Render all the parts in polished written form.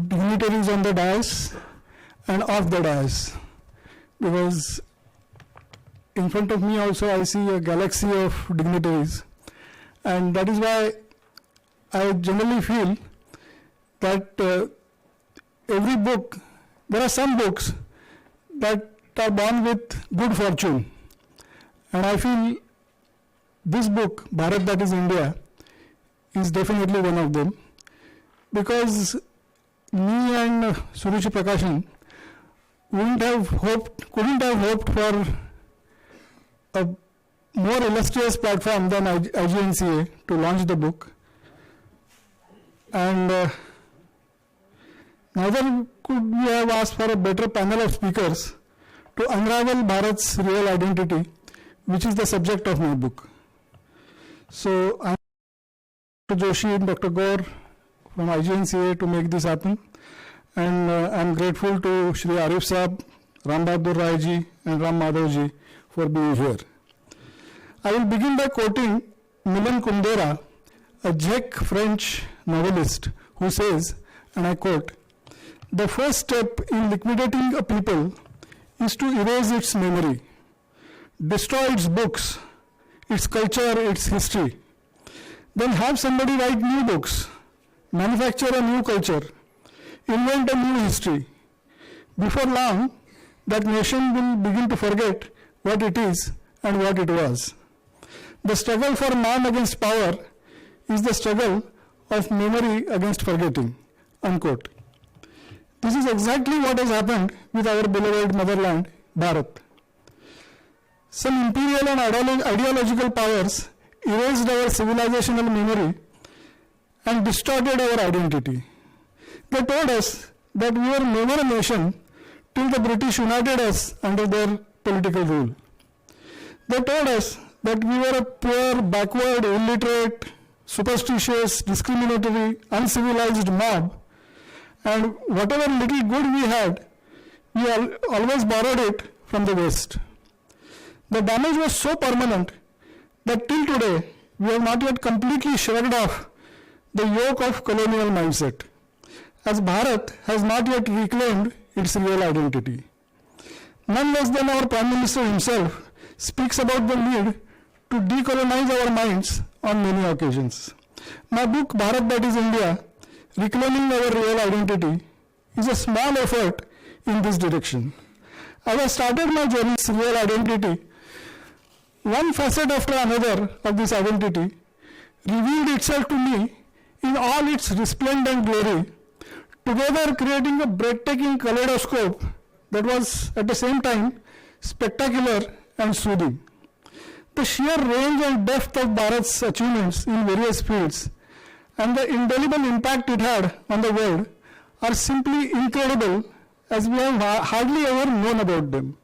dignitaries on the dais and off the dais, because in front of me also I see a galaxy of dignitaries, and that is why I generally feel that every book, there are some books that are born with good fortune, and I feel this book, Bharat That Is India, is definitely one of them, because me and Suruchi Prakashan couldn't have hoped for a more illustrious platform than IGNCA to launch the book, and neither could we have asked for a better panel of speakers to unravel Bharat's real identity, which is the subject of my book. So I am Dr. Joshi and Dr. Gaur from IGNCA to make this happen, and I am grateful to Shri Arif Saab, Ram Bahadur Rai ji and Ram Madhav ji for being here. I will begin by quoting Milan Kundera, a Czech French novelist, who says, and I quote, "The first step in liquidating a people is to erase its memory, destroy its books, its culture, its history. Then have somebody write new books, manufacture a new culture, invent a new history. Before long, that nation will begin to forget what it is and what it was. The struggle for man against power is the struggle of memory against forgetting." Unquote. This is exactly what has happened with our beloved motherland, Bharat. Some imperial and ideological powers erased our civilizational memory and distorted our identity. They told us that we were never a nation till the British united us under their political rule. They told us that we were a poor, backward, illiterate, superstitious, discriminatory, uncivilized mob, and whatever little good we had, we always borrowed it from the West. The damage was so permanent that till today we have not yet completely shrugged off the yoke of colonial mindset, as Bharat has not yet reclaimed its real identity. None less than our Prime Minister himself speaks about the need to decolonize our minds on many occasions. My book, Bharat That Is India, Reclaiming Our Real Identity, is a small effort in this direction. As I started my journey to real identity, one facet after another of this identity revealed itself to me in all its resplendent glory, together creating a breathtaking kaleidoscope that was at the same time spectacular and soothing. The sheer range and depth of Bharat's achievements in various fields and the indelible impact it had on the world are simply incredible, as we have hardly ever known about them.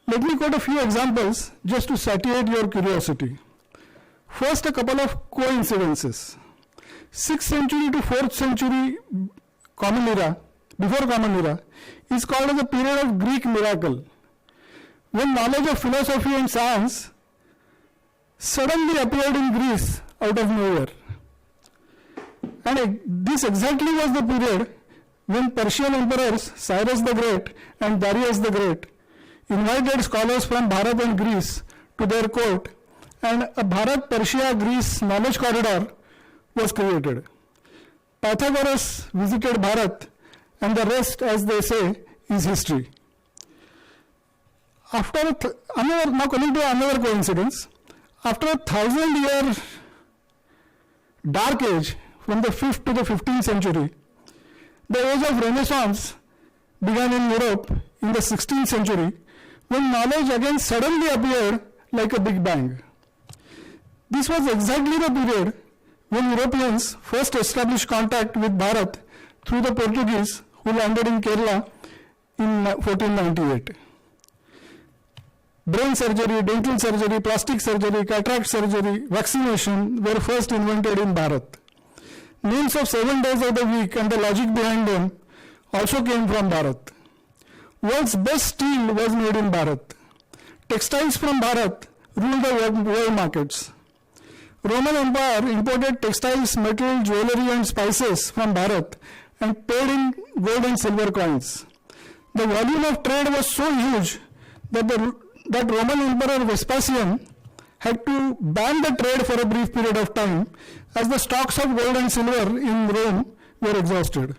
Let me quote a few examples just to satiate your curiosity. First, a couple of coincidences. 6th century to 4th century Common Era, before Common Era, is called as a period of Greek miracle, when knowledge of philosophy and science suddenly appeared in Greece out of nowhere. And this exactly was the period when Persian emperors Cyrus the Great and Darius the Great invited scholars from Bharat and Greece to their court, and a Bharat-Persia-Greece knowledge corridor was created. Pythagoras visited Bharat, and the rest, as they say, is history. Now coming to another coincidence, after a 1,000-year dark age from the 5th to the 15th century, the age of Renaissance began in Europe in the 16th century, when knowledge again suddenly appeared like a big bang. This was exactly the period when Europeans first established contact with Bharat through the Portuguese, who landed in Kerala in 1498. Brain surgery, dental surgery, plastic surgery, cataract surgery, vaccination were first invented in Bharat. Names of 7 days of the week and the logic behind them also came from Bharat. World's best steel was made in Bharat. Textiles from Bharat ruled the world markets. Roman Empire imported textiles, metal, jewelry and spices from Bharat and paid in gold and silver coins. The volume of trade was so huge that Roman Emperor Vespasian had to ban the trade for a brief period of time as the stocks of gold and silver in Rome were exhausted.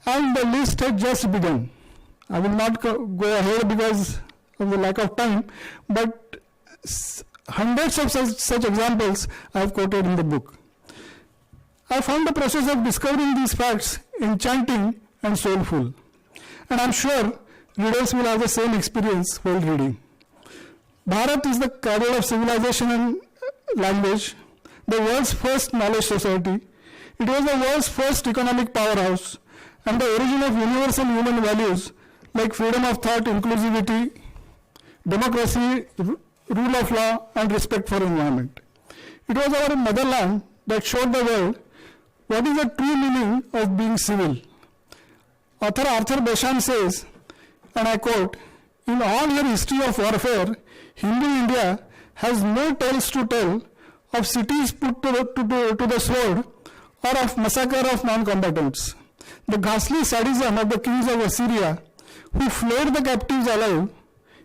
And the list had just begun. I will not go ahead because of the lack of time, but hundreds of such examples I have quoted in the book. I found the process of discovering these facts enchanting and soulful, and I am sure readers will have the same experience while reading. Bharat is the cradle of civilization and language, the world's first knowledge society. It was the world's first economic powerhouse and the origin of universal human values like freedom of thought, inclusivity, democracy, rule of law, and respect for environment. It was our motherland that showed the world what is the true meaning of being civil. Author Arthur Basham says, and I quote, "In all her history of warfare, Hindu India has no tales to tell of cities put to the sword or of massacre of non-combatants. The ghastly sadism of the kings of Assyria who flayed the captives alive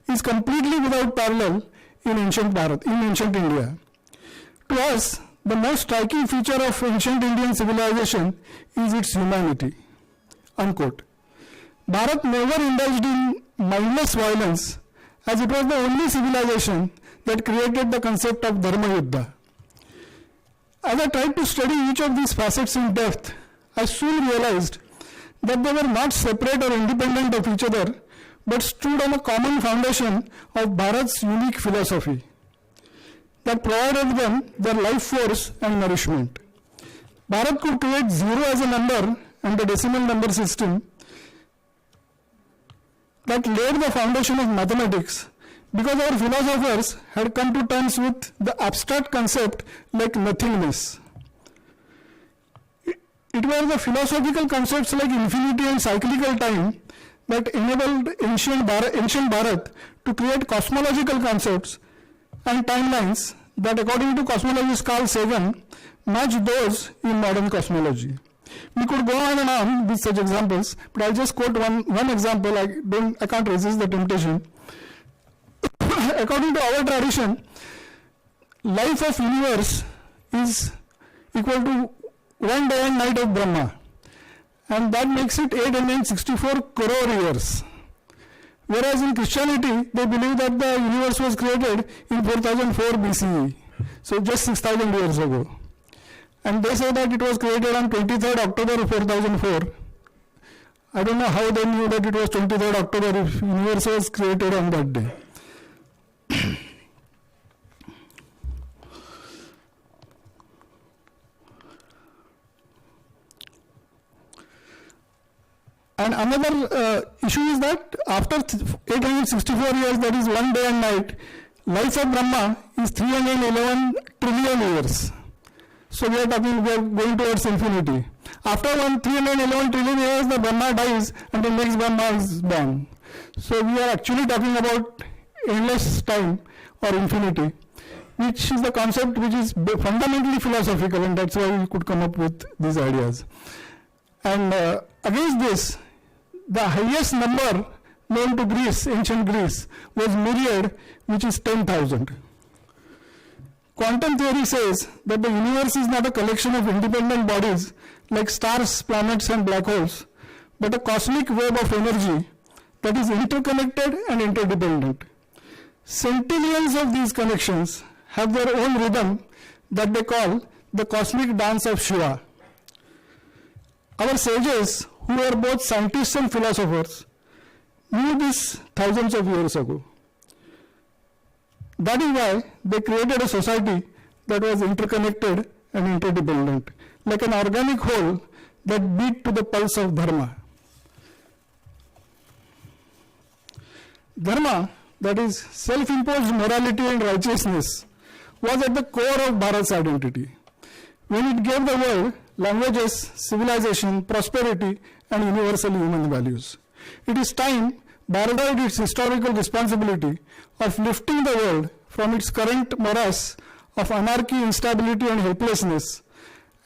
is completely without parallel in ancient India. To us, the most striking feature of ancient Indian civilization is its humanity." Unquote. Bharat never indulged in mindless violence, as it was the only civilization that created the concept of Dharma Yuddha. As I tried to study each of these facets in depth, I soon realized that they were not separate or independent of each other, but stood on a common foundation of Bharat's unique philosophy that provided them their life force and nourishment. Bharat could create 0 as a number and the decimal number system that laid the foundation of mathematics, because our philosophers had come to terms with the abstract concept like nothingness. It were the philosophical concepts like infinity and cyclical time that enabled ancient Bharat to create cosmological concepts and timelines that, according to cosmologist Carl Sagan, match those in modern cosmology. We could go on and on with such examples, but I'll just quote one example. I can't resist the temptation. According to our tradition, life of universe is equal to 1 day and night of Brahma, and that makes it 864 crore years. Whereas in Christianity, they believe that the universe was created in 4004 BCE, so just 6,000 years ago. And they say that it was created on 23rd October 4004. I don't know how they knew that it was 23rd October if the universe was created on that day. And another issue is that after 864 years, that is 1 day and night, life of Brahma is 311 trillion years. So we are going towards infinity. After 311 trillion years, the Brahma dies and the next Brahma is born. So we are actually talking about endless time or infinity, which is the concept which is fundamentally philosophical, and that's why we could come up with these ideas. And against this, the highest number known to Greece, ancient Greece, was myriad, which is 10,000. Quantum theory says that the universe is not a collection of independent bodies like stars, planets, and black holes, but a cosmic web of energy that is interconnected and interdependent. Centillions of these connections have their own rhythm that they call the cosmic dance of Shiva. Our sages, who were both scientists and philosophers, knew this thousands of years ago. That is why they created a society that was interconnected and interdependent, like an organic whole that beat to the pulse of Dharma. Dharma, that is self-imposed morality and righteousness, was at the core of Bharat's identity. When it gave the world languages, civilization, prosperity, and universal human values. It is time Bharat had its historical responsibility of lifting the world from its current morass of anarchy, instability, and helplessness,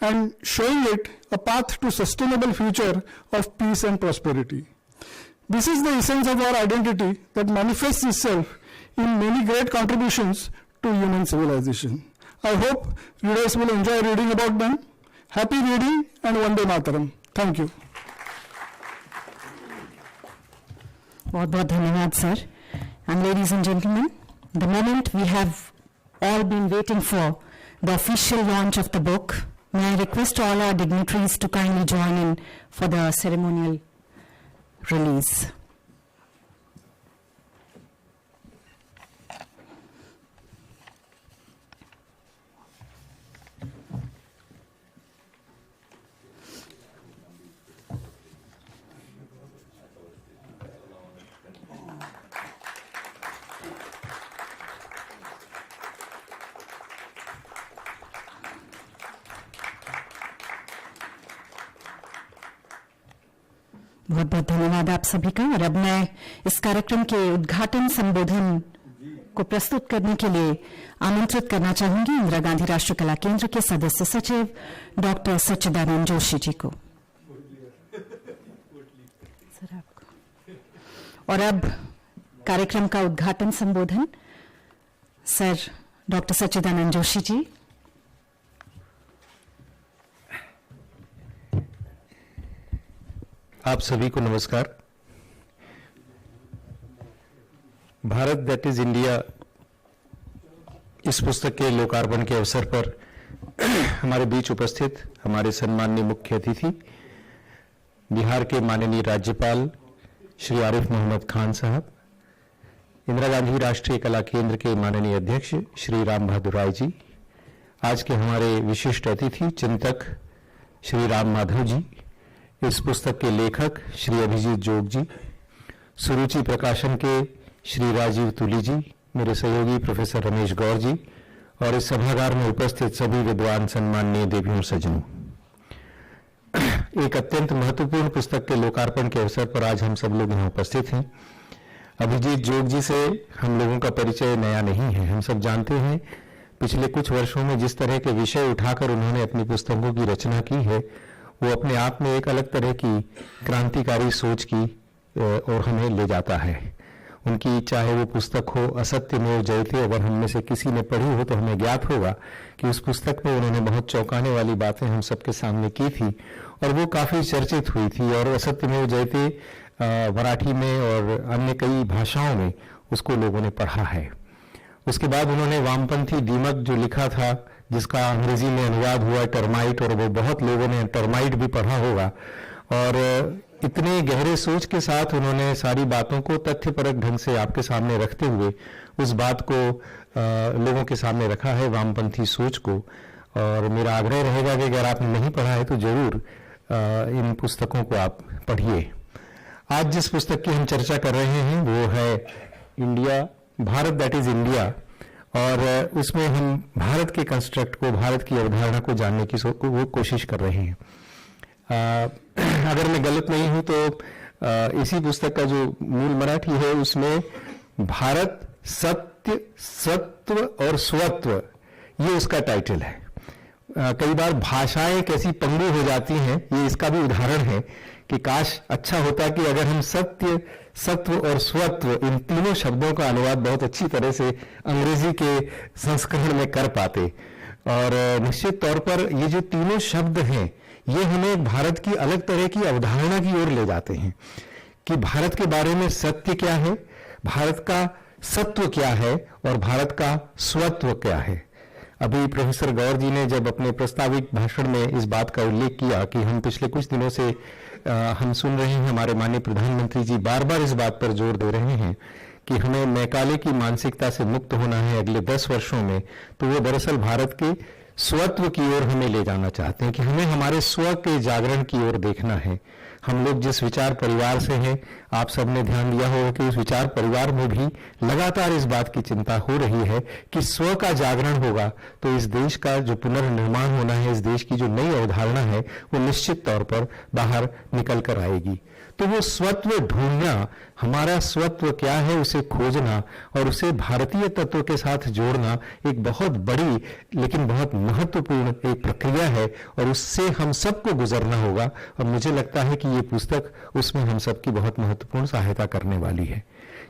and showing it a path to sustainable future of peace and prosperity. This is the essence of our identity that manifests itself in many great contributions to human civilization. I hope readers will enjoy reading about them. Happy reading and Vande Mataram. Thank you. बहुत बहुत धन्यवाद sir. And ladies and gentlemen, the moment we have all been waiting for, the official launch of the book. May I request all our dignitaries to kindly join in for the ceremonial release. बहुत बहुत धन्यवाद आप सभी का. और अब मैं इस कार्यक्रम के उद्घाटन संबोधन को प्रस्तुत करने के लिए आमंत्रित करना चाहूंगी इंदिरा गांधी राष्ट्रीय कला केंद्र के सदस्य सचिव डॉक्टर सच्चिदानंद जोशी जी को. सर आपको. और अब कार्यक्रम का उद्घाटन संबोधन सर डॉक्टर सच्चिदानंद जोशी जी. आप सभी को नमस्कार. भारत दैट इज इंडिया इस पुस्तक के लोकार्पण के अवसर पर हमारे बीच उपस्थित हमारे सम्माननीय मुख्य अतिथि बिहार के माननीय राज्यपाल श्री आरिफ मोहम्मद खान साहब, इंदिरा गांधी राष्ट्रीय कला केंद्र के माननीय अध्यक्ष श्री राम बहादुर राय जी, आज के हमारे विशिष्ट अतिथि चिंतक श्री राम माधव जी, इस पुस्तक के लेखक श्री अभिजीत जोग जी, सुरुचि प्रकाशन के श्री राजीव तुली जी, मेरे सहयोगी प्रोफेसर रमेश गौर जी और इस सभागार में उपस्थित सभी विद्वान सम्माननीय देवियों और सज्जनों. एक अत्यंत महत्वपूर्ण पुस्तक के लोकार्पण के अवसर पर आज हम सब लोग यहाँ उपस्थित हैं. अभिजीत जोग जी से हम लोगों का परिचय नया नहीं है. हम सब जानते हैं पिछले कुछ वर्षों में जिस तरह के विषय उठाकर उन्होंने अपनी पुस्तकों की रचना की है वो अपने आप में एक अलग तरह की क्रांतिकारी सोच की और हमें ले जाता है. उनकी चाहे वो पुस्तक हो असत्यमेव जयते, अगर हम में से किसी ने पढ़ी हो तो हमें ज्ञात होगा कि उस पुस्तक में उन्होंने बहुत चौंकाने वाली बातें हम सबके सामने की थी और वो काफी चर्चित हुई थी. और असत्यमेव जयते मराठी में और अन्य कई भाषाओं में उसको लोगों ने पढ़ा है. उसके बाद उन्होंने वामपंथी दीमक जो लिखा था जिसका अंग्रेजी में अनुवाद हुआ टर्माइट, और वो बहुत लोगों ने टर्माइट भी पढ़ा होगा. और इतने गहरे सोच के साथ उन्होंने सारी बातों को तथ्यपरक ढंग से आपके सामने रखते हुए उस बात को लोगों के सामने रखा है, वामपंथी सोच को. और मेरा आग्रह रहेगा कि अगर आपने नहीं पढ़ा है तो जरूर इन पुस्तकों को आप पढ़िए. आज जिस पुस्तक की हम चर्चा कर रहे हैं वो है India, Bharat that is India, और उसमें हम भारत के कंस्ट्रक्ट को, भारत की अवधारणा को जानने की वो कोशिश कर रहे हैं. अगर मैं गलत नहीं हूं तो इसी पुस्तक का जो मूल मराठी है उसमें भारत सत्य, सत्व और स्वत्व ये उसका टाइटल है. कई बार भाषाएं कैसी पंगु हो जाती हैं, ये इसका भी उदाहरण है कि काश अच्छा होता कि अगर हम सत्य, सत्व और स्वत्व इन तीनों शब्दों का अनुवाद बहुत अच्छी तरह से अंग्रेजी के संस्करण में कर पाते. और निश्चित तौर पर ये जो तीनों शब्द हैं ये हमें भारत की अलग तरह की अवधारणा की ओर ले जाते हैं कि भारत के बारे में सत्य क्या है, भारत का सत्व क्या है और भारत का स्वत्व क्या है. अभी प्रोफेसर गौर जी ने जब अपने प्रस्तावित भाषण में इस बात का उल्लेख किया कि हम पिछले कुछ दिनों से हम सुन रहे हैं, हमारे माननीय प्रधानमंत्री जी बार बार इस बात पर जोर दे रहे हैं कि हमें मैकाले की मानसिकता से मुक्त होना है अगले 10 वर्षों में, तो वो दरअसल भारत के स्वत्व की ओर हमें ले जाना चाहते हैं कि हमें हमारे स्व के जागरण की ओर देखना है. हम लोग जिस विचार परिवार से हैं, आप सबने ध्यान दिया होगा कि उस विचार परिवार में भी लगातार इस बात की चिंता हो रही है कि स्व का जागरण होगा तो इस देश का जो पुनर्निर्माण होना है, इस देश की जो नई अवधारणा है वो निश्चित तौर पर बाहर निकल कर आएगी. तो वो स्वत्व ढूंढना, हमारा स्वत्व क्या है उसे खोजना और उसे भारतीय तत्व के साथ जोड़ना एक बहुत बड़ी लेकिन बहुत महत्वपूर्ण एक प्रक्रिया है और उससे हम सबको गुजरना होगा। और मुझे लगता है कि ये पुस्तक उसमें हम सबकी बहुत महत्वपूर्ण सहायता करने वाली है,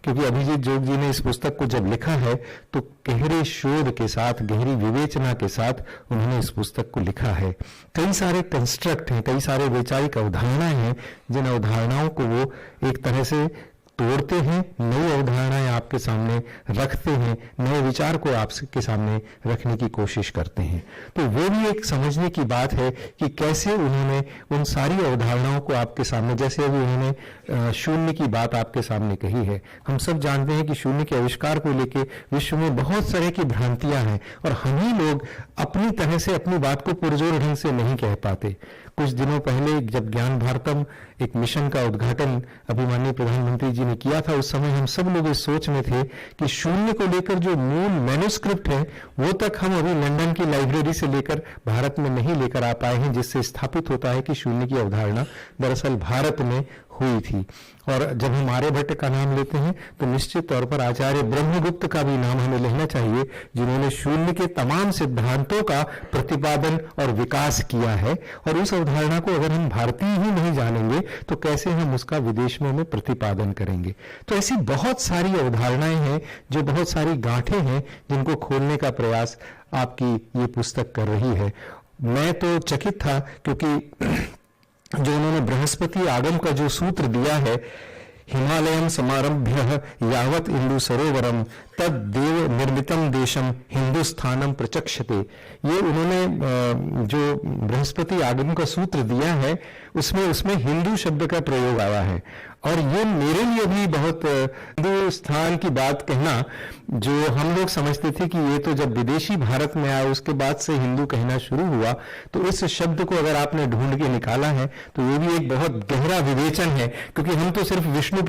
क्योंकि अभिजीत जोग जी ने इस पुस्तक को जब लिखा है तो गहरे शोध के साथ, गहरी विवेचना के साथ उन्होंने इस पुस्तक को लिखा है। कई सारे कंस्ट्रक्ट हैं, कई सारे वैचारिक अवधारणाएं हैं, जिन अवधारणाओं को वो एक तरह से तोड़ते हैं, नई अवधारणाएं आपके सामने रखते हैं, नए विचार को आपके सामने रखने की कोशिश करते हैं। तो वो भी एक समझने की बात है कि कैसे उन्होंने उन सारी अवधारणाओं को आपके सामने, जैसे अभी उन्होंने शून्य की बात आपके सामने कही है। हम सब जानते हैं कि शून्य के आविष्कार को लेकर विश्व में बहुत सारे की भ्रांतियां हैं और हम ही लोग अपनी तरह से अपनी बात को पुरजोर ढंग से नहीं कह पाते। कुछ दिनों पहले जब ज्ञान भारतम एक मिशन का उद्घाटन अभिमाननीय प्रधानमंत्री जी ने किया था, उस समय हम सब लोग इस सोच में थे कि शून्य को लेकर जो मूल मैन्युस्क्रिप्ट है वो तक हम अभी लंदन की लाइब्रेरी से लेकर भारत में नहीं लेकर आ पाए हैं, जिससे स्थापित होता है कि शून्य की अवधारणा दरअसल भारत में हुई थी। और जब हम आर्यभट्ट का नाम लेते हैं तो निश्चित तौर पर आचार्य ब्रह्मगुप्त का भी नाम हमें लेना चाहिए, जिन्होंने शून्य के तमाम सिद्धांतों का प्रतिपादन और विकास किया है। और उस अवधारणा को अगर हम भारतीय ही नहीं जानेंगे तो कैसे हम उसका विदेश में प्रतिपादन करेंगे। तो ऐसी बहुत सारी अवधारणाएं हैं, जो बहुत सारी गांठें हैं, जिनको खोलने का प्रयास आपकी ये पुस्तक कर रही है। मैं तो चकित था, क्योंकि जो उन्होंने बृहस्पति आगम का जो सूत्र दिया है, हिमालयम समारभ्य यावत इंदु सरोवरम तद देव निर्मितम देशम हिंदुस्थानम प्रचक्षते, ये उन्होंने जो बृहस्पति आगम का सूत्र दिया है उसमें हिंदू शब्द का प्रयोग आया है। और ये मेरे लिए भी बहुत, हिंदुस्तान की बात कहना, जो हम लोग समझते थे कि ये तो जब विदेशी भारत में आया उसके बाद से हिंदू कहना शुरू हुआ, तो इस शब्द को अगर आपने ढूंढ के निकाला है तो ये भी एक बहुत गहरा विवेचन है। क्योंकि हम तो सिर्फ विष्णु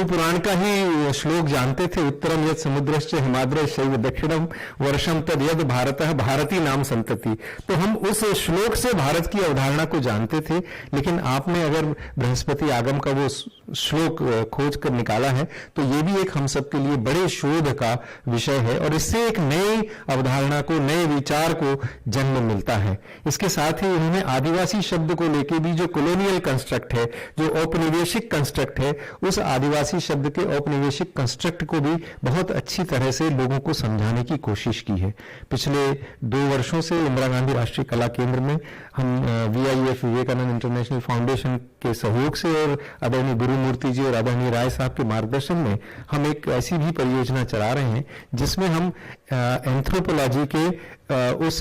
पुराण का ही श्लोक जानते थे, उत्तरम यद समुद्रश्च हिमाद्र शैव दक्षिणम वर्षम तद यद भारतः भारती नाम संतति। तो हम उस श्लोक से भारत की अवधारणा को जानते थे, लेकिन आपने अगर बृहस्पति आगम का वो श्लोक खोज कर निकाला है तो ये भी एक हम सबके लिए बड़े शोध का विषय है और इससे एक नई अवधारणा को, नए विचार को जन्म मिलता है। इसके साथ ही उन्होंने आदिवासी शब्द को लेकर भी जो कॉलोनियल कंस्ट्रक्ट है, जो औपनिवेशिक कंस्ट्रक्ट है, उस आदिवासी शब्द के औपनिवेशिक कंस्ट्रक्ट को भी बहुत अच्छी तरह से लोगों को समझाने की कोशिश की है। पिछले 2 वर्षों से इंदिरा गांधी राष्ट्रीय कला केंद्र में हम VIF विवेकानंद इंटरनेशनल फाउंडेशन के सहयोग से और आदरणीय गुरुमूर्ति जी और आदरणीय राय साहब के मार्गदर्शन में हम एक ऐसी भी परियोजना चला रहे हैं जिसमें हम एंथ्रोपोलॉजी के उस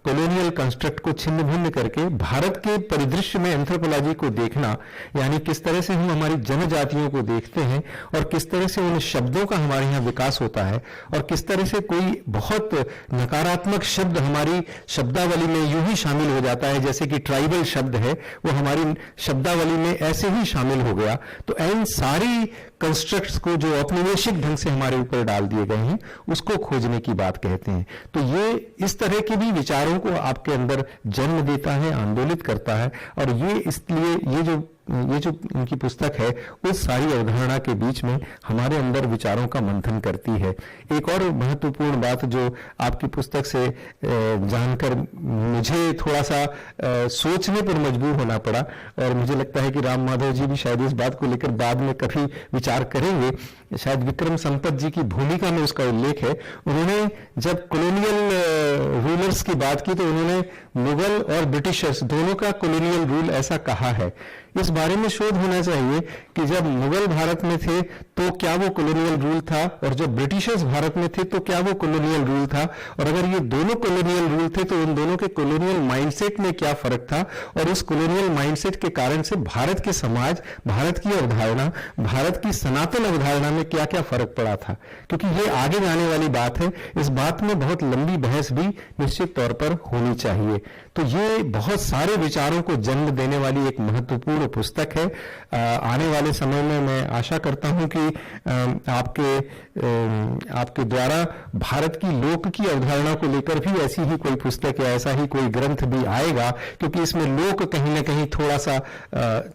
कॉलोनियल कंस्ट्रक्ट को छिन्न भिन्न करके भारत के परिदृश्य में एंथ्रोपोलॉजी को देखना, यानी किस तरह से हम हमारी जनजातियों को देखते हैं और किस तरह से उन शब्दों का हमारे यहाँ विकास होता है और किस तरह से कोई बहुत नकारात्मक शब्द हमारी शब्दावली में यूं ही शामिल हो जाता है, जैसे कि ट्राइबल शब्द है वो हमारी शब्दावली में ऐसे ही शामिल हो गया। तो इन सारी कंस्ट्रक्ट्स को जो औपनिवेशिक ढंग से हमारे ऊपर डाल दिए गए हैं उसको खोजने की बात कहते हैं। तो ये इस तरह के भी विचारों को आपके अंदर जन्म देता है, आंदोलित करता है और ये इसलिए ये जो इनकी पुस्तक है उस सारी अवधारणा के बीच में हमारे अंदर विचारों का मंथन करती है। एक और महत्वपूर्ण बात जो आपकी पुस्तक से जानकर मुझे थोड़ा सा सोचने पर मजबूर होना पड़ा और मुझे लगता है कि राम माधव जी भी शायद इस बात को लेकर बाद में कभी विचार करेंगे, शायद विक्रम संपत जी की भूमिका में उसका उल्लेख है। उन्होंने जब कॉलोनियल रूलर्स की बात की तो उन्होंने मुगल और ब्रिटिशर्स दोनों का कॉलोनियल रूल ऐसा कहा है। इस बारे में शोध होना चाहिए कि जब मुगल भारत में थे तो क्या वो कॉलोनियल रूल था और जब ब्रिटिशर्स भारत में थे तो क्या वो कॉलोनियल रूल था, और अगर ये दोनों कॉलोनियल रूल थे तो उन दोनों के कॉलोनियल माइंडसेट में क्या फर्क था और उस कॉलोनियल माइंडसेट के कारण से भारत के समाज, भारत की अवधारणा, भारत की सनातन अवधारणा में क्या क्या फर्क पड़ा था। क्योंकि ये आगे जाने वाली बात है, इस बात में बहुत लंबी बहस भी निश्चित तौर पर होनी चाहिए। तो ये बहुत सारे विचारों को जन्म देने वाली एक महत्वपूर्ण वो पुस्तक है। आने वाले समय में मैं आशा करता हूं कि आपके द्वारा भारत की लोक की अवधारणा को लेकर भी ऐसी ही कोई पुस्तक या ऐसा ही कोई ग्रंथ भी आएगा, क्योंकि इसमें लोक कहीं ना कहीं थोड़ा सा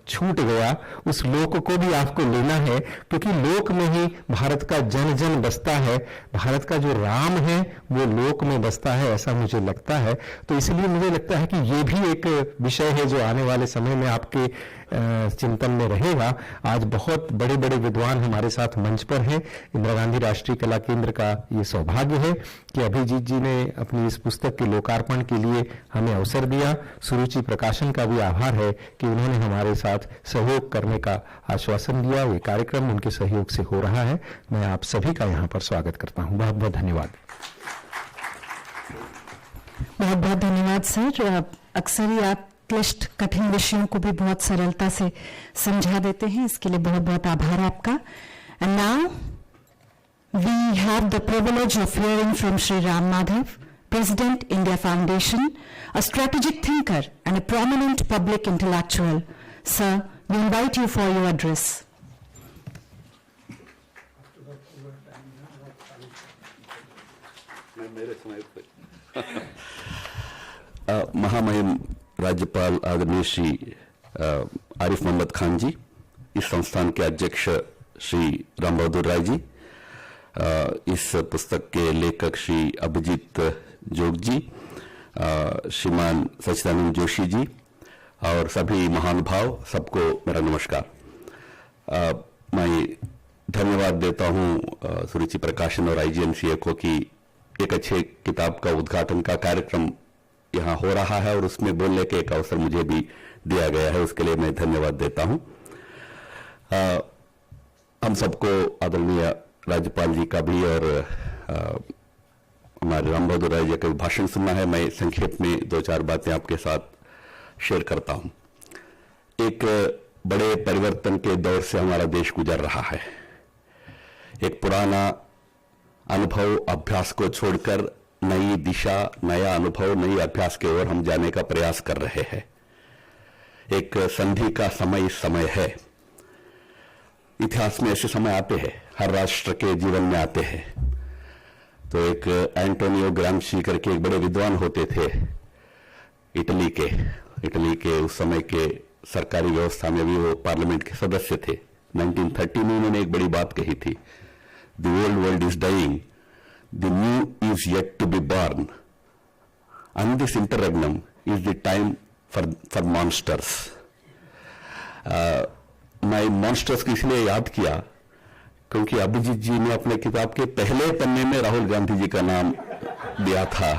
छूट गया। उस लोक को भी आपको लेना है, क्योंकि लोक में ही भारत का जन जन बसता है। भारत का जो राम है वो लोक में बसता है, ऐसा मुझे लगता है। तो इसलिए मुझे लगता है कि ये भी एक विषय है जो आने वाले समय में आपके चिंतन में रहेगा। आज बहुत बड़े बड़े विद्वान हमारे साथ मंच पर हैं। इंदिरा गांधी राष्ट्रीय कला केंद्र का ये सौभाग्य है कि अभिजीत जी ने अपनी इस पुस्तक के लोकार्पण के लिए हमें अवसर दिया। सुरुचि प्रकाशन का भी आभार है कि उन्होंने हमारे साथ सहयोग करने का आश्वासन दिया। ये कार्यक्रम उनके सहयोग से हो रहा है। मैं आप सभी का यहाँ पर स्वागत करता हूँ। बहुत बहुत धन्यवाद। बहुत बहुत धन्यवाद सर। अक्सर ही आप क्लिष्ट कठिन विषयों को भी बहुत सरलता से समझा देते हैं, इसके लिए बहुत बहुत आभार आपका। And now we have the privilege of hearing from Shri Ram Madhav, President, India Foundation, a strategic thinker and a prominent public intellectual. Sir, we invite you for your address. महामहिम राज्यपाल आदरणीय श्री आरिफ मोहम्मद खान जी, इस संस्थान के अध्यक्ष श्री राम बहादुर राय जी, इस पुस्तक के लेखक श्री अभिजीत जोग जी, श्रीमान सच्चिदानंद जोशी जी और सभी महानुभाव, सबको मेरा नमस्कार। मैं धन्यवाद देता हूं सुरुचि प्रकाशन और IGNCA को कि एक अच्छे किताब का उद्घाटन का कार्यक्रम यहाँ हो रहा है और उसमें बोलने के एक अवसर मुझे भी दिया गया है, उसके लिए मैं धन्यवाद देता हूं। हम सबको आदरणीय राज्यपाल जी का भी और हमारे राम बहादुर राय जी का भाषण सुनना है। मैं संक्षेप में दो चार बातें आपके साथ शेयर करता हूं। एक बड़े परिवर्तन के दौर से हमारा देश गुजर रहा है। एक पुराना अनुभव अभ्यास को छोड़कर नई दिशा, नया अनुभव, नई अभ्यास की ओर हम जाने का प्रयास कर रहे हैं। एक संधि का समय इस समय है। इतिहास में ऐसे समय आते हैं, हर राष्ट्र के जीवन में आते हैं। तो एक एंटोनियो ग्राम्शी करके एक बड़े विद्वान होते थे इटली के उस समय के सरकारी व्यवस्था में भी वो पार्लियामेंट के सदस्य थे। 1930 में उन्होंने एक बड़ी बात कही थी, the old world is dying, the new is yet to be born, and this interregnum is the time for monsters. मैं मॉन्स्टर्स को इसलिए याद किया क्योंकि अभिजीत जी ने अपने किताब के पहले पन्ने में राहुल गांधी जी का नाम दिया था।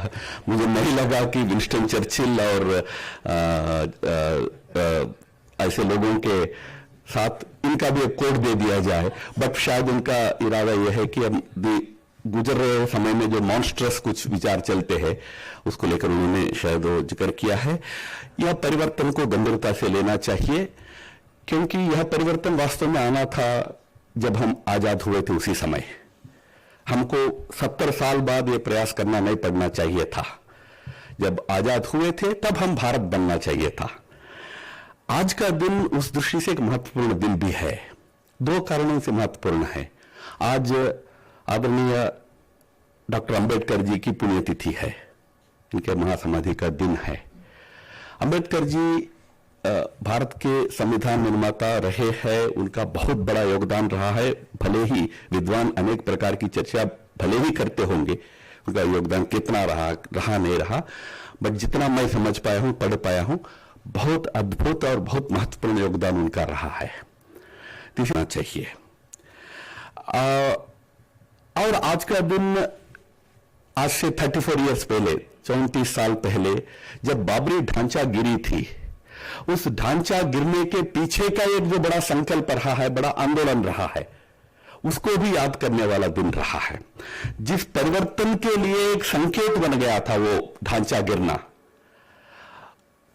मुझे नहीं लगा कि विंस्टन चर्चिल और ऐसे लोगों के साथ इनका भी एक कोड दे दिया जाए, बट शायद उनका इरादा यह है कि अब गुजर रहे समय में जो मॉन्स्टर्स कुछ विचार चलते हैं उसको लेकर उन्होंने शायद वो जिक्र किया है। यह परिवर्तन को गंभीरता से लेना चाहिए, क्योंकि यह परिवर्तन वास्तव में आना था जब हम आजाद हुए थे। उसी समय हमको 70 साल बाद यह प्रयास करना नहीं पड़ना चाहिए था। जब आजाद हुए थे तब हम भारत बनना चाहिए था। आज का दिन उस दृष्टि से एक महत्वपूर्ण दिन भी है। दो कारणों से महत्वपूर्ण है। आज आदरणीय डॉक्टर अंबेडकर जी की पुण्यतिथि है, इनके महासमाधि का दिन है। अंबेडकर जी भारत के संविधान निर्माता रहे हैं, उनका बहुत बड़ा योगदान रहा है। भले ही विद्वान अनेक प्रकार की चर्चा भले ही करते होंगे उनका योगदान कितना रहा नहीं रहा, बट जितना मैं समझ पाया हूं, पढ़ पाया हूं, बहुत अद्भुत और बहुत महत्वपूर्ण योगदान उनका रहा है। तीसरा चाहिए। और आज का दिन, आज से 34 ईयर्स पहले, 34 साल पहले, जब बाबरी ढांचा गिरी थी, उस ढांचा गिरने के पीछे का एक जो बड़ा संकल्प रहा है, बड़ा आंदोलन रहा है, उसको भी याद करने वाला दिन रहा है। जिस परिवर्तन के लिए एक संकेत बन गया था वो ढांचा गिरना,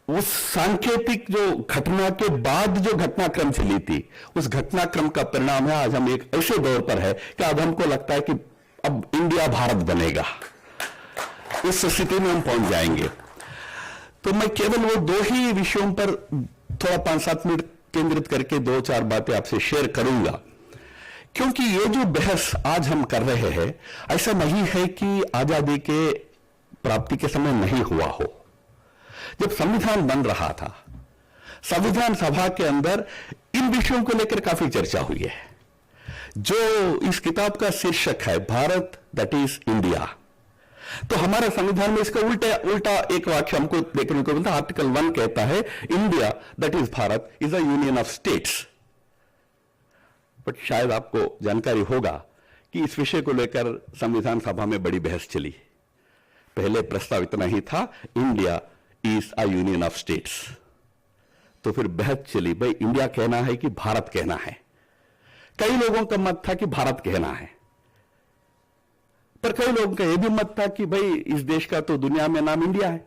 उस सांकेतिक जो घटना के बाद जो घटनाक्रम चली थी, उस घटनाक्रम का परिणाम है आज हम एक ऐसे दौर पर है कि आज हमको लगता है कि अब इंडिया भारत बनेगा। उस स्थिति में हम पहुंच जाएंगे। तो मैं केवल वो दो ही विषयों पर थोड़ा 5-7 मिनट केंद्रित करके 2-4 बातें आपसे शेयर करूंगा, क्योंकि ये जो बहस आज हम कर रहे हैं, ऐसा नहीं है कि आजादी के प्राप्ति के समय नहीं हुआ हो। जब संविधान बन रहा था, संविधान सभा के अंदर इन विषयों को लेकर काफी चर्चा हुई है। जो इस किताब का शीर्षक है भारत दैट इज इंडिया, तो हमारे संविधान में इसका उल्टा एक वाक्य हमको देखने को मिलता है। आर्टिकल 1 कहता है India that is Bharat is a union of states. But शायद आपको जानकारी होगा कि इस विषय को लेकर संविधान सभा में बड़ी बहस चली। पहले प्रस्ताव इतना ही था, India is a union of states. तो फिर बहस चली, भाई इंडिया कहना है कि भारत कहना है। कई लोगों का मत था कि भारत कहना है, पर कई लोगों का यह भी मत था कि भाई इस देश का तो दुनिया में नाम इंडिया है।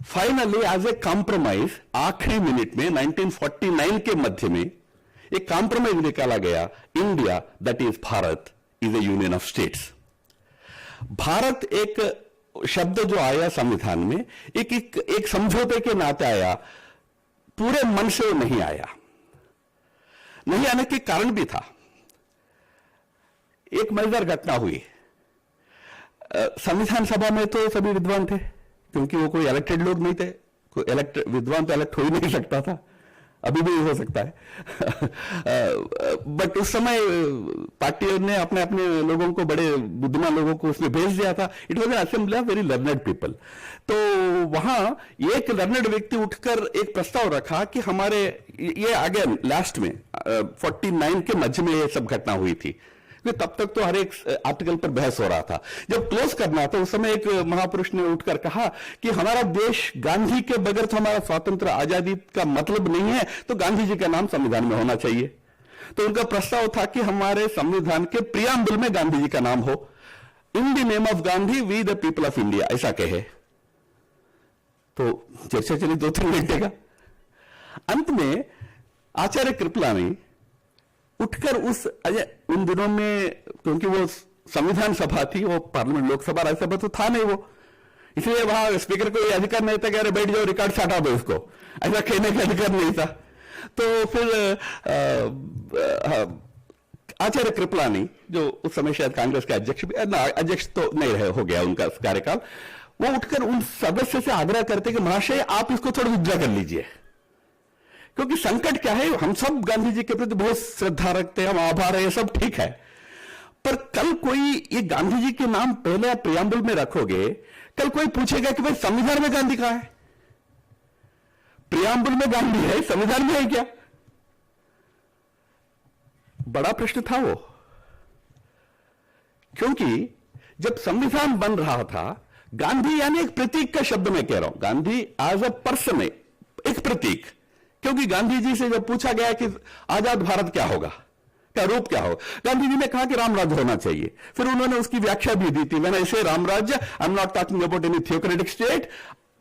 फाइनली एज ए कॉम्प्रोमाइज आखिरी मिनट में 1949 के मध्य में एक कॉम्प्रोमाइज निकाला गया, India that is Bharat is A union of states. Bharat एक शब्द जो आया संविधान में, एक समझौते के नाते आया, पूरे मन से नहीं आया। नहीं आने के कारण भी था। एक मजेदार घटना हुई। संविधान सभा में तो सभी विद्वान थे, क्योंकि वो कोई इलेक्टेड लोग नहीं थे। कोई विद्वान तो इलेक्ट हो ही नहीं सकता था, अभी भी हो सकता है। बट उस समय पार्टियों ने अपने अपने लोगों को, बड़े बुद्धिमान लोगों को उसमें भेज दिया था। It was an assembly of very learned people. तो वहां एक लर्नड व्यक्ति उठकर एक प्रस्ताव रखा कि हमारे, ये अगेन लास्ट में 49 के मध्य में ये सब घटना हुई थी, तब तक तो हर एक आर्टिकल पर बहस हो रहा था। जब क्लोज करना था, उस समय एक महापुरुष ने उठकर कहा कि हमारा देश गांधी के बगैर तो हमारा स्वातंत्र आजादी का मतलब नहीं है, तो गांधी जी का नाम संविधान में होना चाहिए। तो उनका प्रस्ताव था कि हमारे संविधान के प्रियम्बल में गांधी जी का नाम हो, in the name of Gandhi we the people of India, ऐसा कहे। तो चर्चा चली 2-3 घंटे का। अंत में आचार्य कृपलानी उठकर उन दिनों में, क्योंकि वो संविधान सभा थी, वो पार्लियामेंट, लोकसभा, राज्यसभा तो था नहीं वो, इसलिए वहां स्पीकर को यह अधिकार नहीं था कि अरे बैठ जाओ, रिकॉर्ड से हटा दो इसको, ऐसा कहने का अधिकार नहीं था। तो फिर आचार्य कृपलानी, जो उस समय शायद कांग्रेस के अध्यक्ष भी, अध्यक्ष तो नहीं रहे, हो गया उनका कार्यकाल, वो उठकर उन सदस्य से आग्रह करते कि महाशय आप इसको थोड़ा विड्रॉ कर लीजिए, क्योंकि संकट क्या है, हम सब गांधी जी के प्रति बहुत श्रद्धा रखते हैं, हम आभार है, ये सब ठीक है, पर कल कोई ये गांधी जी के नाम पहले आप प्रियम्बल में रखोगे, कल कोई पूछेगा कि भाई संविधान में गांधी कहां है? प्रियम्बल में गांधी है, संविधान में है क्या? बड़ा प्रश्न था वो। क्योंकि जब संविधान बन रहा था, गांधी यानी एक प्रतीक का शब्द मैं कह रहा हूं, गांधी एज अ पर्सन है, एक प्रतीक। क्योंकि गांधी जी से जब पूछा गया कि आजाद भारत क्या होगा, क्या रूप क्या होगा, गांधी जी ने कहा कि राम राज्य होना चाहिए। फिर उन्होंने उसकी व्याख्या भी दी थी, when I say Ram Rajya, I am not talking about any theocratic state,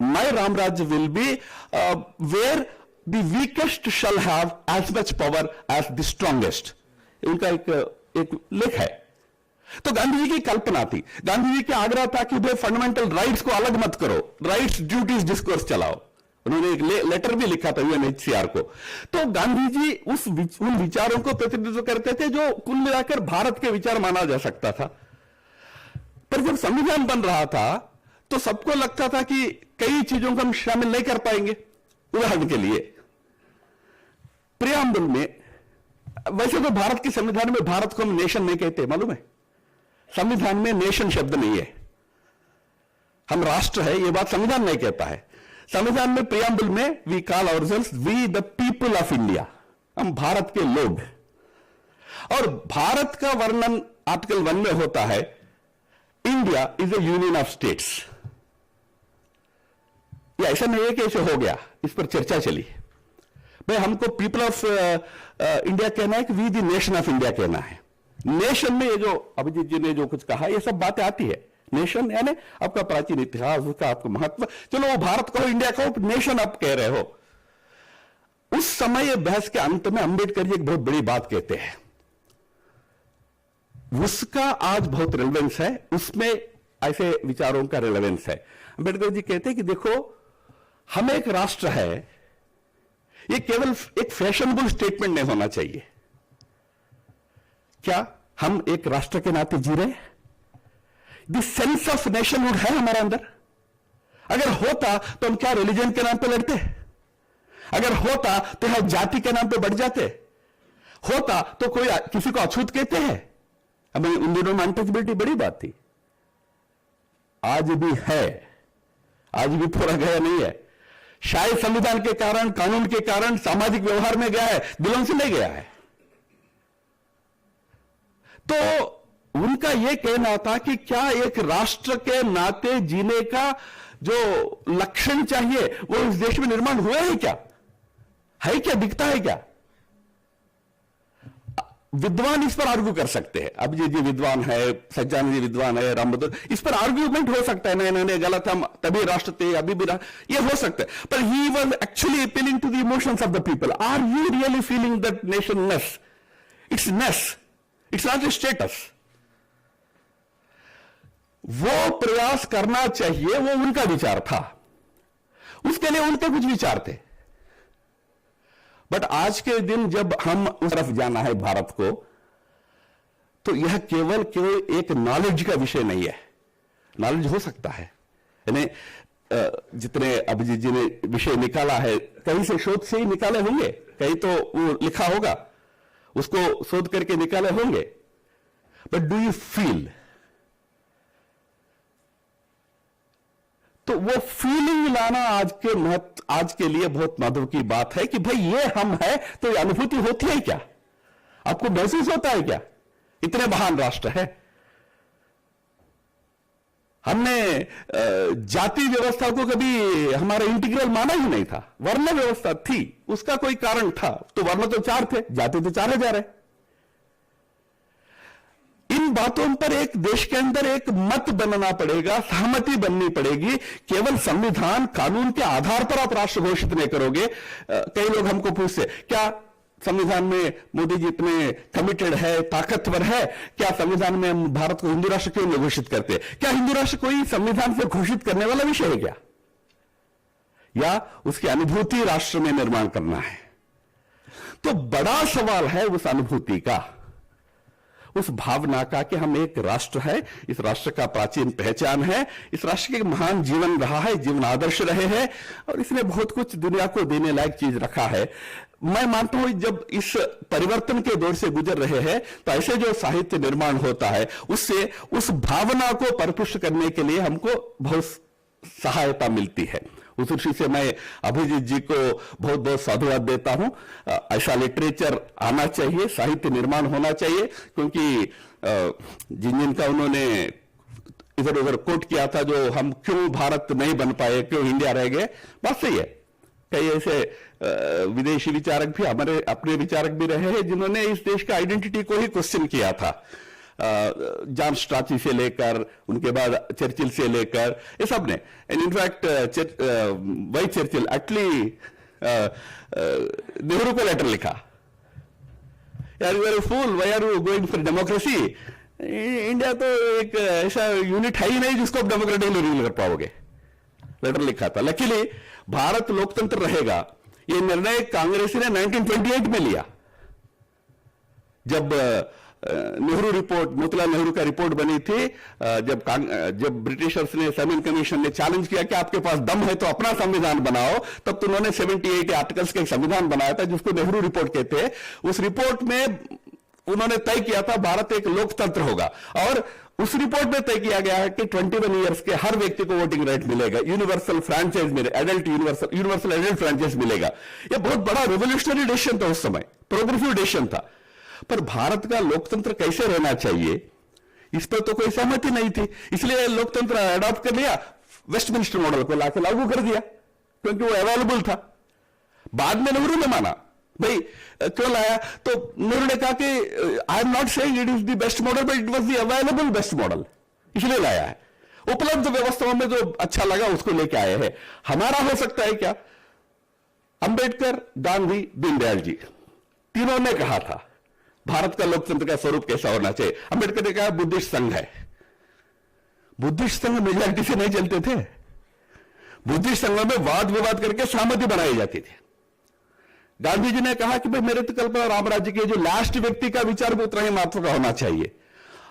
my Ram Rajya will be where the weakest shall have as much power as the strongest. उनका एक लेख है। तो गांधी जी की कल्पना थी, गांधी जी का आग्रह था कि भाई फंडामेंटल राइट्स को अलग मत करो, राइट्स ड्यूटीज डिस्कोर्स चलाओ। उन्होंने एक लेटर भी लिखा था यूएनएचसीआर को। तो गांधी जी उन विचारों को प्रतिनिधित्व करते थे जो कुल मिलाकर भारत के विचार माना जा सकता था। पर जब संविधान बन रहा था तो सबको लगता था कि कई चीजों को हम शामिल नहीं कर पाएंगे। उदाहरण के लिए प्रियम्बल में, वैसे तो भारत के संविधान में भारत को हम नेशन नहीं कहते, मालूम है? संविधान में नेशन शब्द नहीं है, हम राष्ट्र है, यह बात संविधान नहीं कहता है। संविधान में प्रियम्बल में we call ourselves we the people of India, हम भारत के लोग। और भारत का वर्णन आर्टिकल 1 में होता है, India is A union of states. ये ऐसा नहीं है कि ऐसे हो गया, इस पर चर्चा चली। भाई हमको पीपल ऑफ इंडिया कहना है कि we the nation of India कहना है। नेशन में ये जो अभिजीत जी ने जो कुछ कहा, ये सब बातें आती है। नेशन यानी आपका प्राचीन इतिहास, उसका आपका महत्व, चलो वो भारत कहो, इंडिया कहो, नेशन आप कह रहे हो। उस समय ये बहस के अंत में अंबेडकर जी एक बहुत बड़ी बात कहते हैं, उसका आज बहुत रेलेवेंस है, उसमें ऐसे विचारों का रेलेवेंस है। अंबेडकर जी कहते हैं कि देखो, हम एक राष्ट्र है, ये केवल एक फैशनेबल स्टेटमेंट नहीं होना चाहिए। क्या हम एक राष्ट्र के नाते जी रहे? दिस सेंस ऑफ नेशनहुड है हमारे अंदर? अगर होता तो हम क्या रिलीजन के नाम पे लड़ते? अगर होता तो हम जाति के नाम पे बढ़ जाते? होता तो कोई किसी को अछूत कहते हैं? हमें उन दिनों में अनटचेबिलिटी बड़ी बात थी। आज भी है, आज भी पूरा गया नहीं है। शायद संविधान के कारण, कानून के कारण सामाजिक व्यवहार में गया है, दिलों से नहीं गया है। तो उनका यह कहना था कि क्या एक राष्ट्र के नाते जीने का जो लक्षण चाहिए वो इस देश में निर्माण हुआ है क्या? है क्या? दिखता है क्या? विद्वान इस पर आर्ग्यू कर सकते हैं। अभिजीत जी विद्वान है, सज्जान जी विद्वान है, रामभद्र, इस पर आर्ग्यूमेंट हो सकता है, नहीं नहीं गलत, हम तभी राष्ट्र थे, अभी भी ये हो सकता है। पर he was actually appealing to the emotions of the people. Are you really feeling that nationness? It's ness, it's not a status. वो प्रयास करना चाहिए, वो उनका विचार था, उसके लिए उनके कुछ विचार थे। बट आज के दिन जब हम उस तरफ जाना है भारत को, तो यह केवल एक नॉलेज का विषय नहीं है। नॉलेज हो सकता है, यानी जितने अभिजीत जी ने विषय निकाला है, कहीं से शोध से ही निकाले होंगे, कहीं तो वो लिखा होगा, उसको शोध करके निकाले होंगे। But do you feel? तो वो फीलिंग लाना आज के लिए बहुत महत्व की बात है कि भाई ये हम है, तो ये अनुभूति होती है क्या? आपको महसूस होता है क्या? इतने महान राष्ट्र है। हमने जाति व्यवस्था को कभी हमारा इंटीग्रल माना ही नहीं था। वर्ण व्यवस्था थी, उसका कोई कारण था, तो वर्ण तो 4 थे, जाति तो 4000 है। इन बातों पर एक देश के अंदर एक मत बनना पड़ेगा, सहमति बननी पड़ेगी। केवल संविधान कानून के आधार पर आप राष्ट्र घोषित नहीं करोगे। कई लोग हमको पूछते, क्या संविधान में मोदी जी इतने कमिटेड है, ताकतवर है, क्या संविधान में भारत को हिंदू राष्ट्र क्यों नहीं घोषित करते? क्या हिंदू राष्ट्र कोई संविधान से घोषित करने वाला विषय है क्या? या उसकी अनुभूति राष्ट्र में निर्माण करना है? तो बड़ा सवाल है उस अनुभूति का, उस भावना का कि हम एक राष्ट्र है, इस राष्ट्र का प्राचीन पहचान है, इस राष्ट्र के महान जीवन रहा है, जीवन आदर्श रहे हैं, और इसने बहुत कुछ दुनिया को देने लायक चीज रखा है। मैं मानता हूं जब इस परिवर्तन के दौर से गुजर रहे हैं, तो ऐसे जो साहित्य निर्माण होता है, उससे उस भावना को परिपुष्ट करने के लिए हमको बहुत सहायता मिलती है। उस दृष्टि से मैं अभिजीत जी को बहुत बहुत साधुवाद देता हूं। ऐसा लिटरेचर आना चाहिए, साहित्य निर्माण होना चाहिए, क्योंकि जिनका उन्होंने इधर उधर कोट किया था, जो हम क्यों भारत नहीं बन पाए, क्यों इंडिया रह गए, बात सही है। कई ऐसे विदेशी विचारक भी, हमारे अपने विचारक भी रहे हैं, जिन्होंने इस देश का आइडेंटिटी को ही क्वेश्चन किया था। जॉन स्ट्राची से लेकर, उनके बाद चर्चिल से लेकर, ये सब ने। And in fact why Churchill actually Nehru को लेटर लिखा, यार you are fool, why are you going for democracy? India तो एक ऐसा यूनिट है ही नहीं जिसको आप डेमोक्रेटिकली रूल कर पाओगे, लेटर लिखा था। लकीली भारत लोकतंत्र रहेगा, ये निर्णय कांग्रेस ने 1928 में लिया, जब नेहरू रिपोर्ट, मोतीलाल नेहरू का रिपोर्ट बनी थी। जब ब्रिटिशर्स ने, सेवन कमीशन ने चैलेंज किया कि आपके पास दम है तो अपना संविधान बनाओ, तब तो उन्होंने 78 आर्टिकल्स का एक संविधान बनाया था, जिसको नेहरू रिपोर्ट कहते हैं। उस रिपोर्ट में उन्होंने तय किया था भारत एक लोकतंत्र होगा, और उस रिपोर्ट में तय किया गया है कि 21 ईयर्स के हर व्यक्ति को वोटिंग राइट मिलेगा, यूनिवर्सल फ्रैंचाइज मिलेगा, यूनिवर्सल एडल्ट फ्रैंचाइज मिलेगा। यह बहुत बड़ा रिवोल्यूशनरी डिसीजन था, उस समय प्रोग्रेसिव डिसीजन था। पर भारत का लोकतंत्र कैसे रहना चाहिए, इस पर तो कोई सहमति नहीं थी, इसलिए लोकतंत्र अडॉप्ट कर लिया, वेस्टमिनिस्टर मॉडल को लाके लागू कर दिया, क्योंकि वो अवेलेबल था। बाद में नेहरू ने माना, भाई क्यों लाया? तो नेहरू ने कहा कि आई am not saying it is the best model, but it was the available best model, इसलिए लाया है। उपलब्ध व्यवस्थाओं में जो अच्छा लगा उसको लेके आए हैं। हमारा हो सकता है क्या? अंबेडकर, गांधी, दीनदयाल जी तीनों ने कहा था भारत का लोकतंत्र का स्वरूप कैसा होना चाहिए। अंबेडकर ने कहा बुद्धिस्ट संघ है। बुद्धिस्ट संघ मेजॉरिटी से नहीं चलते थे, बुद्धिस्ट संघ में वाद विवाद करके सहमति बनाई जाती थी। गांधी जी ने कहा कि भाई मेरे तो कल्पना राम राज्य के जो लास्ट व्यक्ति का विचार भी उतना ही महत्व का होना चाहिए।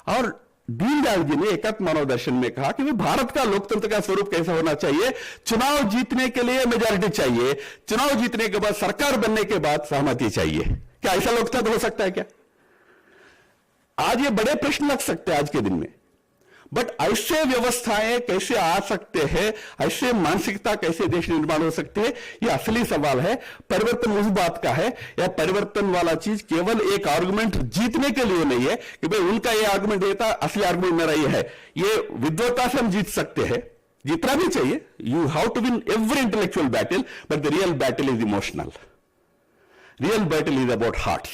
और दीनदयाल जी ने एकात्म मानव दर्शन में कहा कि भाई भारत का लोकतंत्र का स्वरूप कैसा होना चाहिए, चुनाव जीतने के लिए मेजॉरिटी चाहिए, चुनाव जीतने के बाद सरकार बनने के बाद सहमति चाहिए। क्या ऐसा लोकतंत्र हो सकता है क्या? आज ये बड़े प्रश्न लग सकते हैं आज के दिन में, बट ऐसे व्यवस्थाएं कैसे आ सकते हैं, ऐसे मानसिकता कैसे देश निर्माण हो सकते हैं, ये असली सवाल है। परिवर्तन उस बात का है, या परिवर्तन वाला चीज केवल एक आर्गुमेंट जीतने के लिए नहीं है कि भाई उनका ये आर्गुमेंट ये था, असली आर्गुमेंट मेरा ये है। ये विद्वता से हम जीत सकते हैं, जीतना भी चाहिए। You have to win every intellectual battle, but the real battle is emotional. Real battle is about hearts.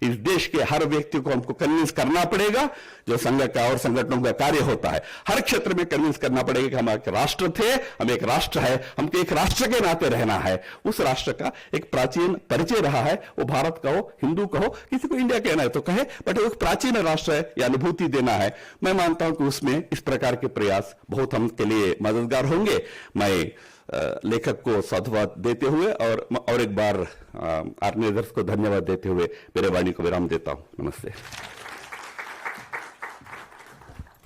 इस देश के हर व्यक्ति को हमको कन्विंस करना पड़ेगा, जो संघ का और संगठनों का कार्य होता है हर क्षेत्र में कन्विंस करना पड़ेगा कि हम एक राष्ट्र थे, हम एक राष्ट्र है, हमको एक राष्ट्र के नाते रहना है। उस राष्ट्र का एक प्राचीन परिचय रहा है, वो भारत का हो, हिंदू का हो, किसी को इंडिया कहना है तो कहे, बट वो एक प्राचीन राष्ट्र है, यह अनुभूति देना है। मैं मानता हूं कि उसमें इस प्रकार के प्रयास बहुत हमके लिए मददगार होंगे। मैं लेखक को साधुवाद देते हुए और एक बार ऑर्गेनाइजर्स को धन्यवाद देते हुए मेरे वाणी को विराम देता हूं। नमस्ते।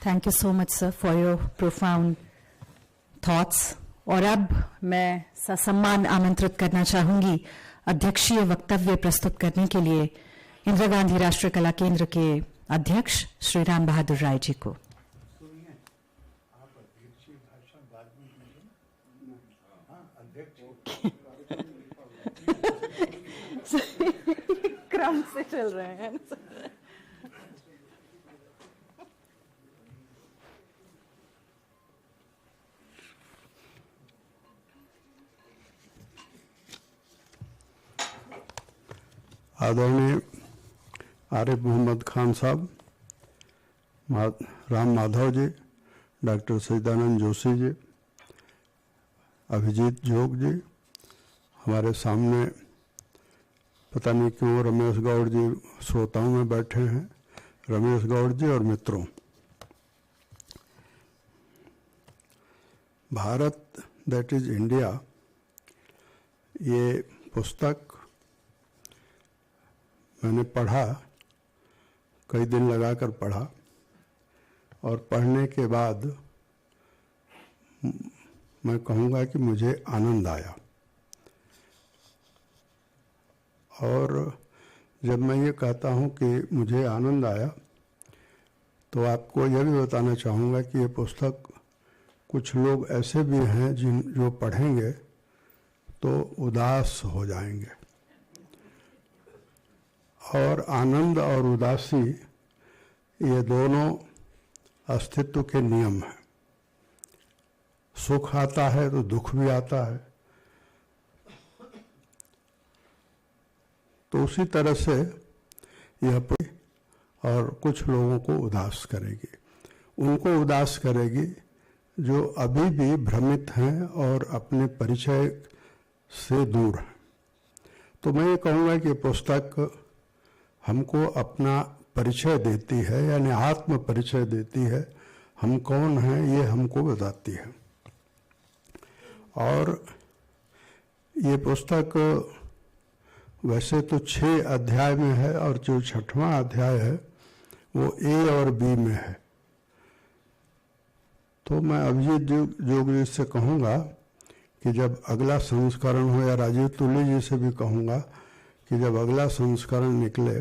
Thank you so much sir for your profound thoughts. और अब मैं ससम्मान आमंत्रित करना चाहूंगी अध्यक्षीय वक्तव्य प्रस्तुत करने के लिए इंदिरा गांधी राष्ट्रीय कला केंद्र के अध्यक्ष श्री राम बहादुर राय जी को। क्रम से चल रहे हैं। आदरणीय आरिफ मोहम्मद खान साहब, राम माधव जी, डॉक्टर सच्चिदानंद जोशी जी, अभिजीत जोग जी, हमारे सामने पता नहीं क्यों रमेश गौड़ जी श्रोताओं में बैठे हैं, रमेश गौड़ जी और मित्रों, भारत दैट इज इंडिया, ये पुस्तक मैंने पढ़ा, कई दिन लगाकर पढ़ा, और पढ़ने के बाद मैं कहूँगा कि मुझे आनंद आया। और जब मैं ये कहता हूँ कि मुझे आनंद आया, तो आपको यह भी बताना चाहूँगा कि ये पुस्तक कुछ लोग ऐसे भी हैं जो पढ़ेंगे तो उदास हो जाएंगे, और आनंद और उदासी ये दोनों अस्तित्व के नियम हैं। सुख आता है तो दुख भी आता है, तो उसी तरह से यह और कुछ लोगों को उदास करेगी। उनको उदास करेगी जो अभी भी भ्रमित हैं और अपने परिचय से दूर हैं। तो मैं ये कहूँगा कि पुस्तक हमको अपना परिचय देती है, यानी आत्म परिचय देती है, हम कौन हैं ये हमको बताती है। और ये पुस्तक वैसे तो 6 अध्याय में है, और जो 6वां अध्याय है वो ए और बी में है। तो मैं अभिजीत जोगी से कहूँगा कि जब अगला संस्करण हो, या राजीव तुली जी से भी कहूँगा कि जब अगला संस्करण निकले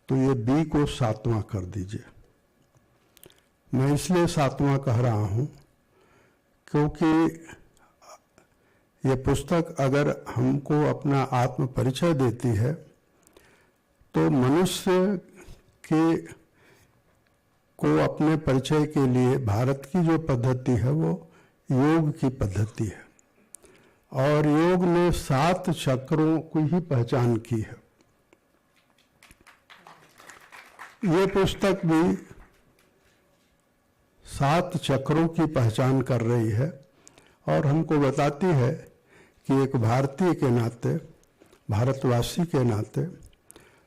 तो ये बी को 7वां कर दीजिए। मैं इसलिए 7वां कह रहा हूँ क्योंकि ये पुस्तक अगर हमको अपना आत्म परिचय देती है तो मनुष्य को अपने परिचय के लिए भारत की जो पद्धति है वो योग की पद्धति है, और योग ने 7 चक्रों की ही पहचान की है। ये पुस्तक भी 7 चक्रों की पहचान कर रही है, और हमको बताती है कि एक भारतीय के नाते, भारतवासी के नाते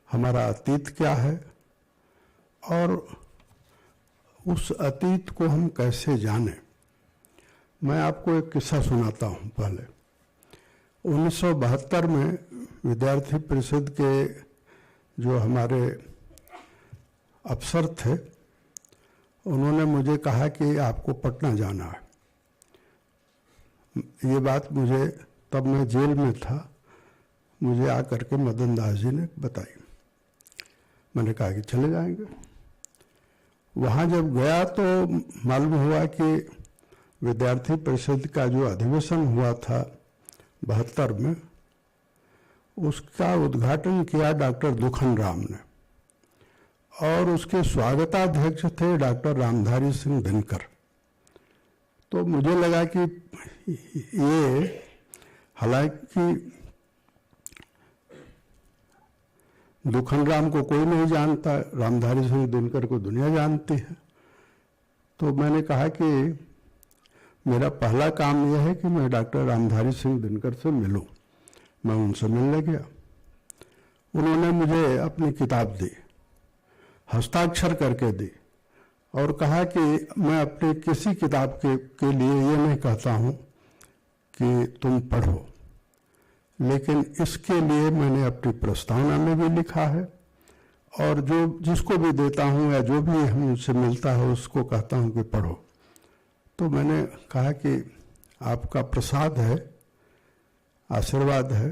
हमारा अतीत क्या है, और उस अतीत को हम कैसे जानें। मैं आपको एक किस्सा सुनाता हूँ। पहले 1972 में विद्यार्थी परिषद के जो हमारे अफसर थे, उन्होंने मुझे कहा कि आपको पटना जाना है। ये बात मुझे, तब मैं जेल में था, मुझे आकर के मदन दास जी ने बताई। मैंने कहा कि चले जाएंगे। वहाँ जब गया तो मालूम हुआ कि विद्यार्थी परिषद का जो अधिवेशन हुआ था 72 में, उसका उद्घाटन किया डॉक्टर दुखन राम ने, और उसके स्वागताध्यक्ष थे डॉक्टर रामधारी सिंह दिनकर। तो मुझे लगा कि ये, हालांकि दुखन राम को कोई नहीं जानता, रामधारी सिंह दिनकर को दुनिया जानती है। तो मैंने कहा कि मेरा पहला काम यह है कि मैं डॉक्टर रामधारी सिंह दिनकर से मिलूं। मैं उनसे मिलने गया। उन्होंने मुझे अपनी किताब दी, हस्ताक्षर करके दी, और कहा कि मैं अपनी किसी किताब के लिए ये नहीं कहता हूँ कि तुम पढ़ो, लेकिन इसके लिए मैंने अपनी प्रस्तावना में भी लिखा है, और जो जिसको भी देता हूँ या जो भी मुझसे मिलता है उसको कहता हूँ कि पढ़ो। तो मैंने कहा कि आपका प्रसाद है, आशीर्वाद है,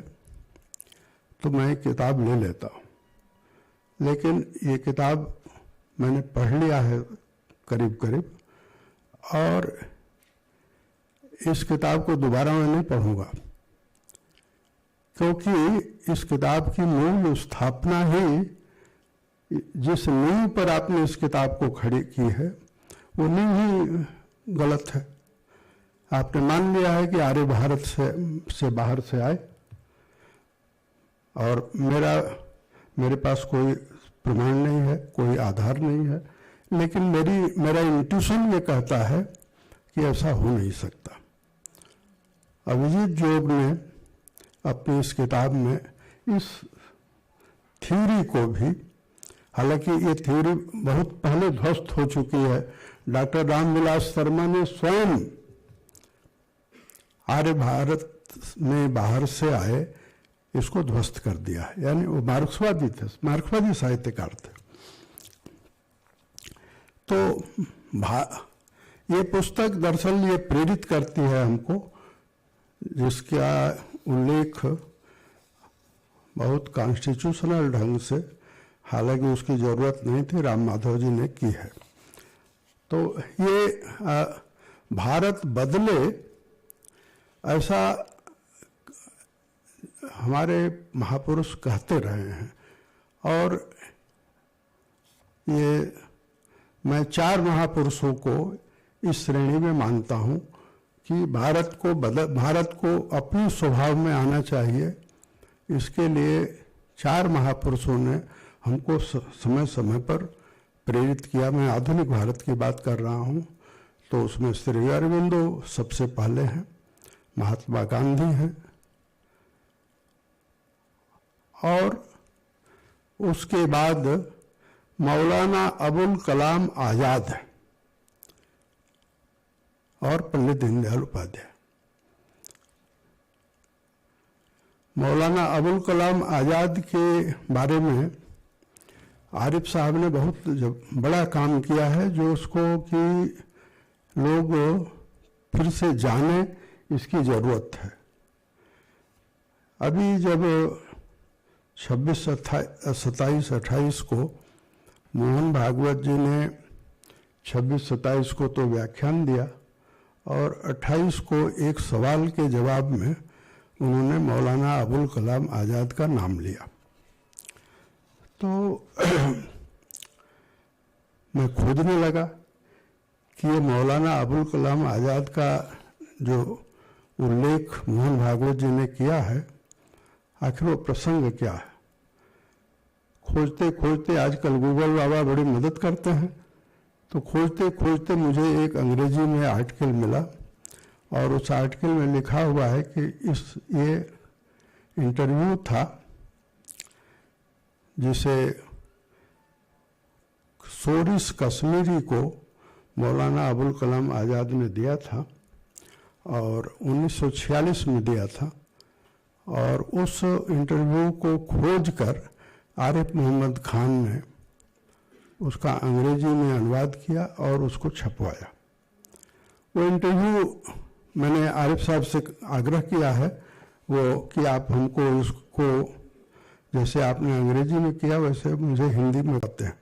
तो मैं किताब ले लेता हूँ। लेकिन ये किताब मैंने पढ़ लिया है करीब करीब, और इस किताब को दोबारा मैं नहीं पढ़ूंगा, क्योंकि इस किताब की मूल स्थापना ही, जिस नींव पर आपने इस किताब को खड़ी की है, वो नींव ही गलत है। आपने मान लिया है कि आर्य भारत से बाहर से आए, और मेरे पास कोई प्रमाण नहीं है, कोई आधार नहीं है, लेकिन मेरा इंट्यूशन ये कहता है कि ऐसा हो नहीं सकता। अभिजीत जोग ने अपनी इस किताब में इस थ्योरी को भी, हालांकि ये थ्योरी बहुत पहले ध्वस्त हो चुकी है, डॉक्टर रामविलास शर्मा ने स्वयं आर्य भारत में बाहर से आए इसको ध्वस्त कर दिया है। यानी वो मार्क्सवादी थे, मार्क्सवादी साहित्यकार थे। तो ये पुस्तक दरअसल ये प्रेरित करती है हमको, जिसका उल्लेख बहुत कॉन्स्टिट्यूशनल ढंग से, हालांकि उसकी जरूरत नहीं थी, राम माधव जी ने की है। तो ये भारत बदले, ऐसा हमारे महापुरुष कहते रहे हैं, और ये मैं 4 महापुरुषों को इस श्रेणी में मानता हूँ कि भारत को अपनी स्वभाव में आना चाहिए। इसके लिए 4 महापुरुषों ने हमको समय समय पर प्रेरित किया। मैं आधुनिक भारत की बात कर रहा हूँ, तो उसमें श्री अरविंदो सबसे पहले हैं, महात्मा गांधी हैं, और उसके बाद मौलाना अबुल कलाम आजाद है, और पंडित दीनदयाल उपाध्याय। मौलाना अबुल कलाम आजाद के बारे में आरिफ साहब ने बहुत बड़ा काम किया है, जो उसको कि लोग फिर से जाने, इसकी ज़रूरत है। अभी जब 26, 27, 28 को मोहन भागवत जी ने 26, 27 को तो व्याख्यान दिया, और 28 को एक सवाल के जवाब में उन्होंने मौलाना अबुल कलाम आज़ाद का नाम लिया। तो मैं खोजने लगा कि ये मौलाना अबुल कलाम आज़ाद का जो उल्लेख मोहन भागवत जी ने किया है, आखिर वो प्रसंग क्या है। खोजते खोजते, आजकल गूगल बाबा बड़ी मदद करते हैं, तो खोजते खोजते मुझे एक अंग्रेजी में आर्टिकल मिला, और उस आर्टिकल में लिखा हुआ है कि ये इंटरव्यू था जिसे सोरिस कश्मीरी को मौलाना अबुल कलाम आज़ाद ने दिया था, और 1946 में दिया था, और उस इंटरव्यू को खोजकर आरिफ मोहम्मद खान ने उसका अंग्रेजी में अनुवाद किया और उसको छपवाया। वो इंटरव्यू मैंने आरिफ साहब से आग्रह किया है वो कि आप हमको उसको जैसे आपने अंग्रेजी में किया वैसे मुझे हिंदी में बताते हैं।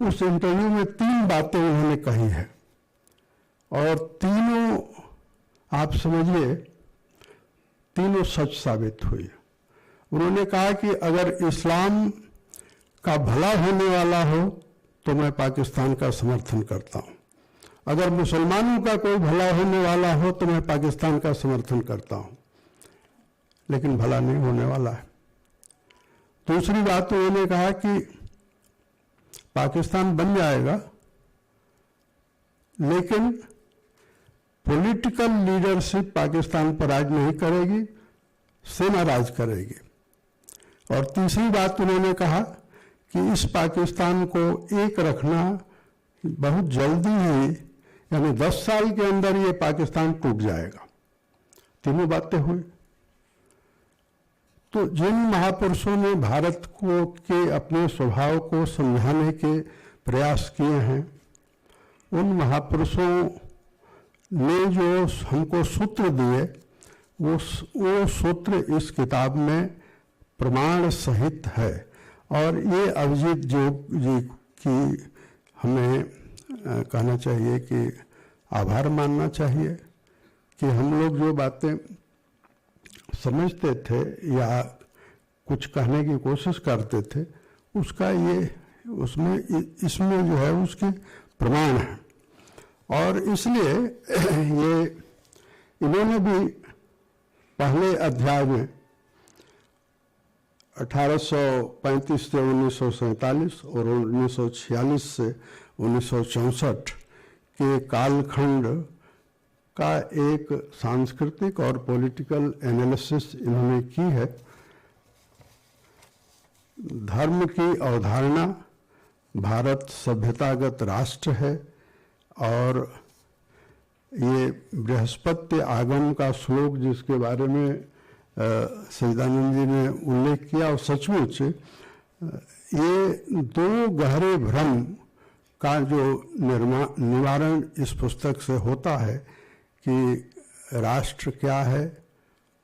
उस इंटरव्यू में 3 बातें उन्होंने कही है और तीनों आप समझिए तीनों सच साबित हुई। उन्होंने कहा कि अगर इस्लाम का भला होने वाला हो तो मैं पाकिस्तान का समर्थन करता हूं, अगर मुसलमानों का कोई भला होने वाला हो तो मैं पाकिस्तान का समर्थन करता हूं, लेकिन भला नहीं होने वाला है। दूसरी बात तो उन्होंने कहा कि पाकिस्तान बन जाएगा लेकिन पॉलिटिकल लीडरशिप पाकिस्तान पर राज नहीं करेगी, सेना राज करेगी। और तीसरी बात उन्होंने कहा कि इस पाकिस्तान को एक रखना बहुत जल्दी ही, यानी 10 साल के अंदर ये पाकिस्तान टूट जाएगा। तीनों बातें हुई। तो जिन महापुरुषों ने भारत को के अपने स्वभाव को समझाने के प्रयास किए हैं, उन महापुरुषों ने जो हमको सूत्र दिए वो सूत्र इस किताब में प्रमाण सहित है। और ये अभिजीत जोग जी की हमें कहना चाहिए कि आभार मानना चाहिए कि हम लोग जो बातें समझते थे या कुछ कहने की कोशिश करते थे उसका ये इसमें जो है उसके प्रमाण है। और इसलिए ये इन्होंने भी पहले अध्याय में 1835 से 1947 और 1946 से 1964 के कालखंड का एक सांस्कृतिक और पॉलिटिकल एनालिसिस इन्होंने की है। धर्म की अवधारणा, भारत सभ्यतागत राष्ट्र है और ये बृहस्पति आगम का श्लोक जिसके बारे में सच्चिदानंद जी ने उल्लेख किया और सचमुच ये 2 गहरे भ्रम का जो निवारण इस पुस्तक से होता है कि राष्ट्र क्या है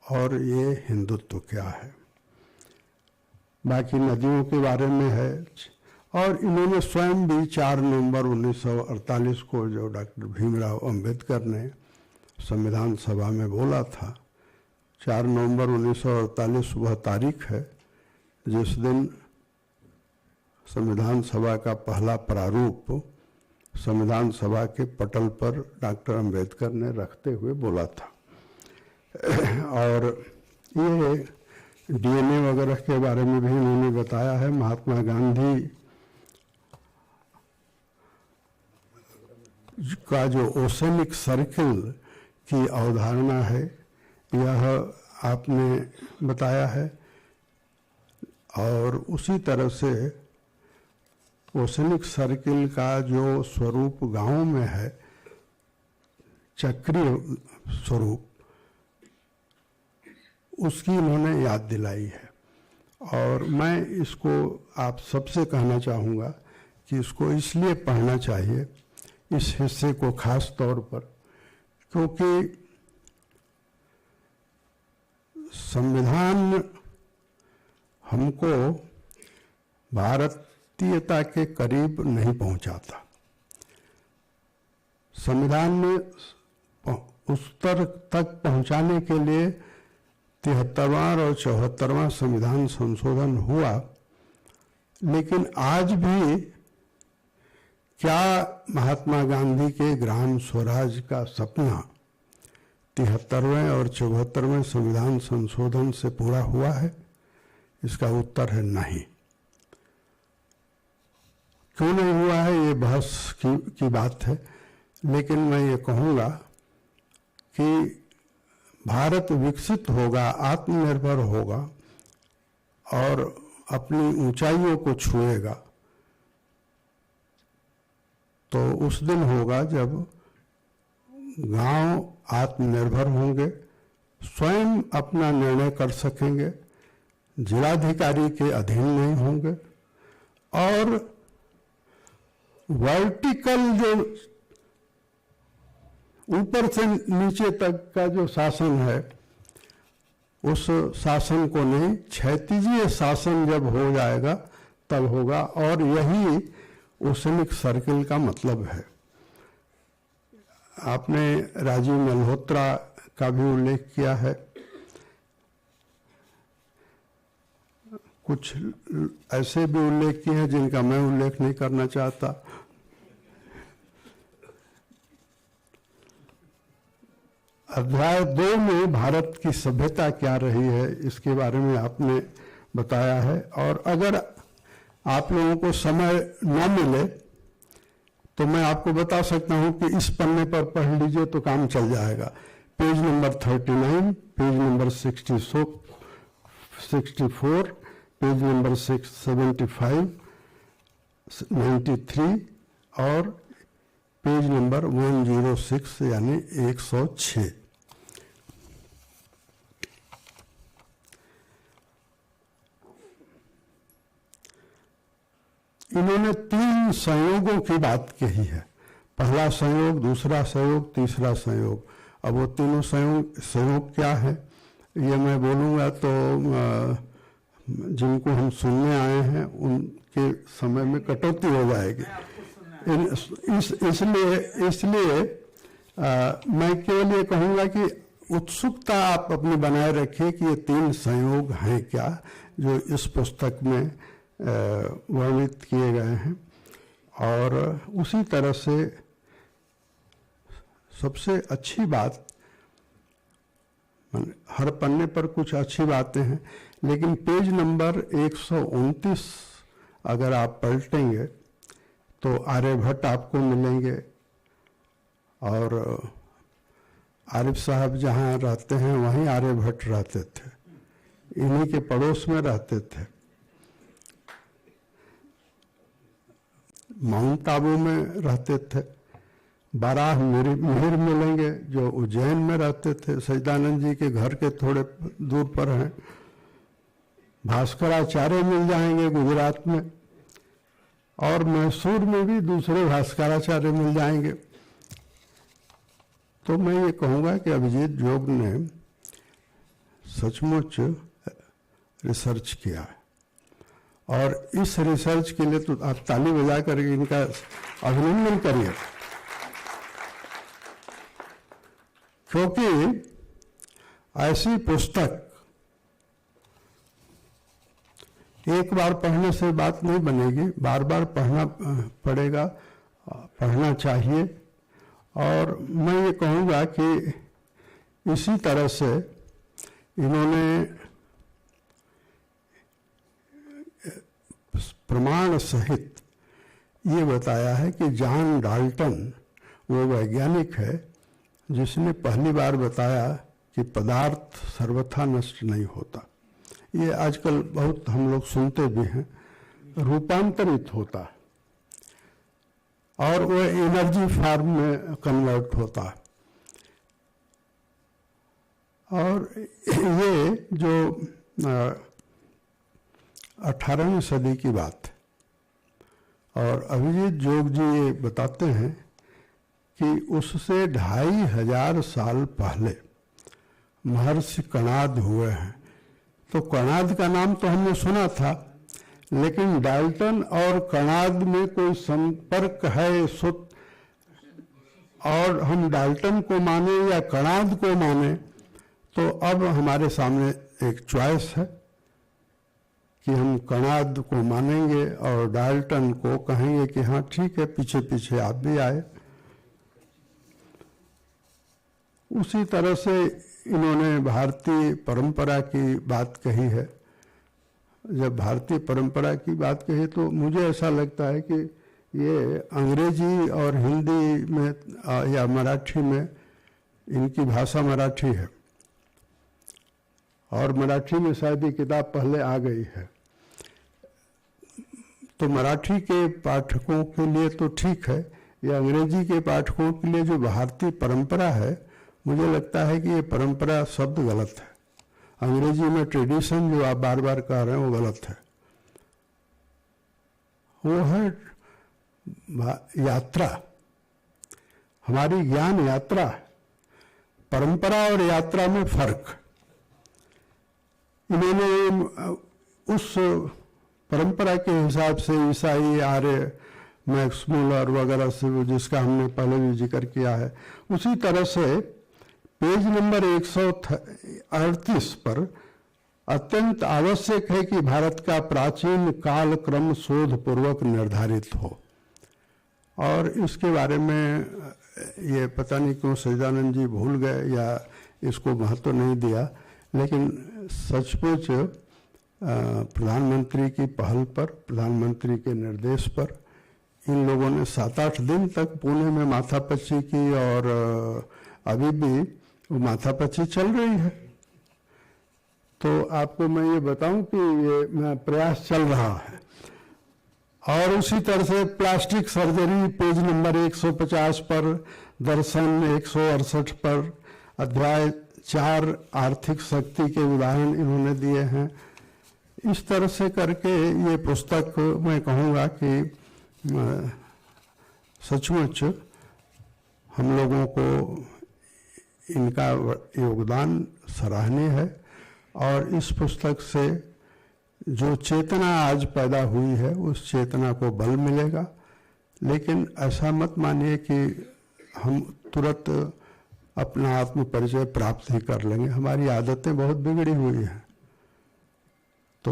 और ये हिंदुत्व क्या है। बाकी नदियों के बारे में है। और इन्होंने स्वयं भी 4 नवंबर 1948 को जो डॉक्टर भीमराव अंबेडकर ने संविधान सभा में बोला था, 4 नवंबर 1948 वह तारीख है जिस दिन संविधान सभा का पहला प्रारूप संविधान सभा के पटल पर डॉक्टर अंबेडकर ने रखते हुए बोला था। और ये डीएनए वगैरह के बारे में भी उन्होंने बताया है। महात्मा गांधी का जो ओसेनिक सर्किल की अवधारणा है यह आपने बताया है। और उसी तरह से ओसेनिक सर्किल का जो स्वरूप गांव में है, चक्रीय स्वरूप, उसकी उन्होंने याद दिलाई है। और मैं इसको आप सबसे कहना चाहूँगा कि इसको इसलिए पढ़ना चाहिए, इस हिस्से को खास तौर पर, क्योंकि संविधान हमको भारतीयता के करीब नहीं पहुंचाता। संविधान में उस स्तर तक पहुंचाने के लिए 73वां और 74वां संविधान संशोधन हुआ, लेकिन आज भी क्या महात्मा गांधी के ग्राम स्वराज का सपना 73वें और 74वें संविधान संशोधन से पूरा हुआ है? इसका उत्तर है नहीं। क्यों नहीं हुआ है ये बहस की बात है, लेकिन मैं ये कहूँगा कि भारत विकसित होगा, आत्मनिर्भर होगा और अपनी ऊंचाइयों को छुएगा तो उस दिन होगा जब गांव आत्मनिर्भर होंगे, स्वयं अपना निर्णय कर सकेंगे, जिलाधिकारी के अधीन नहीं होंगे, और वर्टिकल जो ऊपर से नीचे तक का जो शासन है उस शासन को नहीं, क्षैतिजीय शासन जब हो जाएगा तब होगा, और यही ओशनिक सर्किल का मतलब है। आपने राजीव मल्होत्रा का भी उल्लेख किया है, कुछ ऐसे भी उल्लेख किए हैं जिनका मैं उल्लेख नहीं करना चाहता। अध्याय 2 में भारत की सभ्यता क्या रही है इसके बारे में आपने बताया है, और अगर आप लोगों को समय न मिले तो मैं आपको बता सकता हूं कि इस पन्ने पर पढ़ लीजिए तो काम चल जाएगा। Page number 39, page number 64, page number 75, 93 और पेज नंबर 106 यानी 106। इन्होंने 3 संयोगों की बात कही है, पहला संयोग, दूसरा संयोग, तीसरा संयोग। अब वो तीनों संयोग क्या है ये मैं बोलूँगा तो जिनको हम सुनने आए हैं उनके समय में कटौती हो जाएगी। इसलिए मैं केवल ये कहूँगा कि उत्सुकता आप अपनी बनाए रखिए कि ये 3 संयोग हैं क्या जो इस पुस्तक में वर्णित किए गए हैं, और उसी तरह से सबसे अच्छी बात, हर पन्ने पर कुछ अच्छी बातें हैं, लेकिन पेज नंबर 129 अगर आप पलटेंगे तो आर्यभट्ट आपको मिलेंगे, और आरिफ साहब जहाँ रहते हैं वहीं आर्यभट्ट रहते थे, इन्हीं के पड़ोस में रहते थे। माउंट आबू में रहते थे। बाराह मिहिर मिलेंगे जो उज्जैन में रहते थे, सच्चिदानंद जी के घर के थोड़े दूर पर हैं। भास्कराचार्य मिल जाएंगे गुजरात में, और मैसूर में भी दूसरे भास्कराचार्य मिल जाएंगे। तो मैं ये कहूँगा कि अभिजीत जोग ने सचमुच रिसर्च किया है, और इस रिसर्च के लिए तो आप ताली बजा करके इनका अभिनंदन करिए, क्योंकि ऐसी पुस्तक एक बार पढ़ने से बात नहीं बनेगी, बार बार पढ़ना पड़ेगा, पढ़ना चाहिए। और मैं ये कहूँगा कि इसी तरह से इन्होंने प्रमाण सहित ये बताया है कि जॉन डाल्टन वो वैज्ञानिक है जिसने पहली बार बताया कि पदार्थ सर्वथा नष्ट नहीं होता। ये आजकल बहुत हम लोग सुनते भी हैं, रूपांतरित होता है और वो एनर्जी फॉर्म में कन्वर्ट होता है। और ये जो 18वीं सदी की बात है, और अभिजीत जोग जी ये बताते हैं कि उससे 2500 साल पहले महर्षि कणाद हुए हैं। तो कणाद का नाम तो हमने सुना था, लेकिन डाल्टन और कणाद में कोई संपर्क है सुत, और हम डाल्टन को माने या कणाद को माने, तो अब हमारे सामने एक चॉइस है कि हम कणाद को मानेंगे और डाल्टन को कहेंगे कि हाँ ठीक है, पीछे पीछे आप भी आए। उसी तरह से इन्होंने भारतीय परंपरा की बात कही है। जब भारतीय परंपरा की बात कही तो मुझे ऐसा लगता है कि ये अंग्रेजी और हिंदी में या मराठी में, इनकी भाषा मराठी है और मराठी में शायद ये किताब पहले आ गई है। तो मराठी के पाठकों के लिए तो ठीक है, या अंग्रेजी के पाठकों के लिए जो भारतीय परंपरा है मुझे लगता है कि ये परंपरा शब्द गलत है। अंग्रेजी में ट्रेडिशन जो आप बार बार कह रहे हैं वो गलत है। वो है यात्रा, हमारी ज्ञान यात्रा है। परंपरा और यात्रा में फर्क। इन्होंने उस परंपरा के हिसाब से ईसाई, आर्य, मैक्स मुलर वगैरह से, जिसका हमने पहले भी जिक्र किया है, उसी तरह से पेज नंबर 138 पर अत्यंत आवश्यक है कि भारत का प्राचीन काल क्रम शोध पूर्वक निर्धारित हो। और इसके बारे में ये पता नहीं क्यों सच्चिदानंद जी भूल गए या इसको महत्व नहीं दिया, लेकिन सचमुच प्रधानमंत्री की पहल पर, प्रधानमंत्री के निर्देश पर इन लोगों ने 7-8 दिन तक पुणे में माथापच्ची की और अभी भी वो माथापच्ची चल रही है। तो आपको मैं ये बताऊं कि ये प्रयास चल रहा है। और उसी तरह से प्लास्टिक सर्जरी पेज नंबर 150 पर, दर्शन 168 पर, अध्याय 4 आर्थिक शक्ति के उदाहरण इन्होंने दिए हैं। इस तरह से करके ये पुस्तक मैं कहूँगा कि सचमुच हम लोगों को इनका योगदान सराहनीय है। और इस पुस्तक से जो चेतना आज पैदा हुई है उस चेतना को बल मिलेगा। लेकिन ऐसा मत मानिए कि हम तुरंत अपना आत्म परिचय प्राप्त ही कर लेंगे। हमारी आदतें बहुत बिगड़ी हुई हैं, तो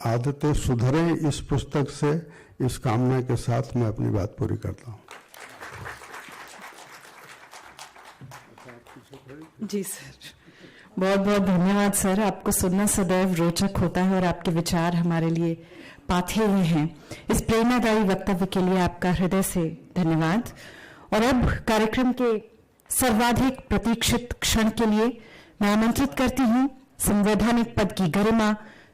आदतें सुधरें इस पुस्तक से, इस कामना के साथ मैं अपनी बात पूरी करता हूँ। जी सर, बहुत बहुत धन्यवाद सर। आपको सुनना सदैव रोचक होता है और आपके विचार हमारे लिए पाथेय हैं। इस प्रेरणादायी वक्तव्य के लिए आपका हृदय से धन्यवाद। और अब कार्यक्रम के सर्वाधिक प्रतीक्षित क्षण के लिए मैं आमंत्रित करती हूं संवैधानिक पद की गरिमा,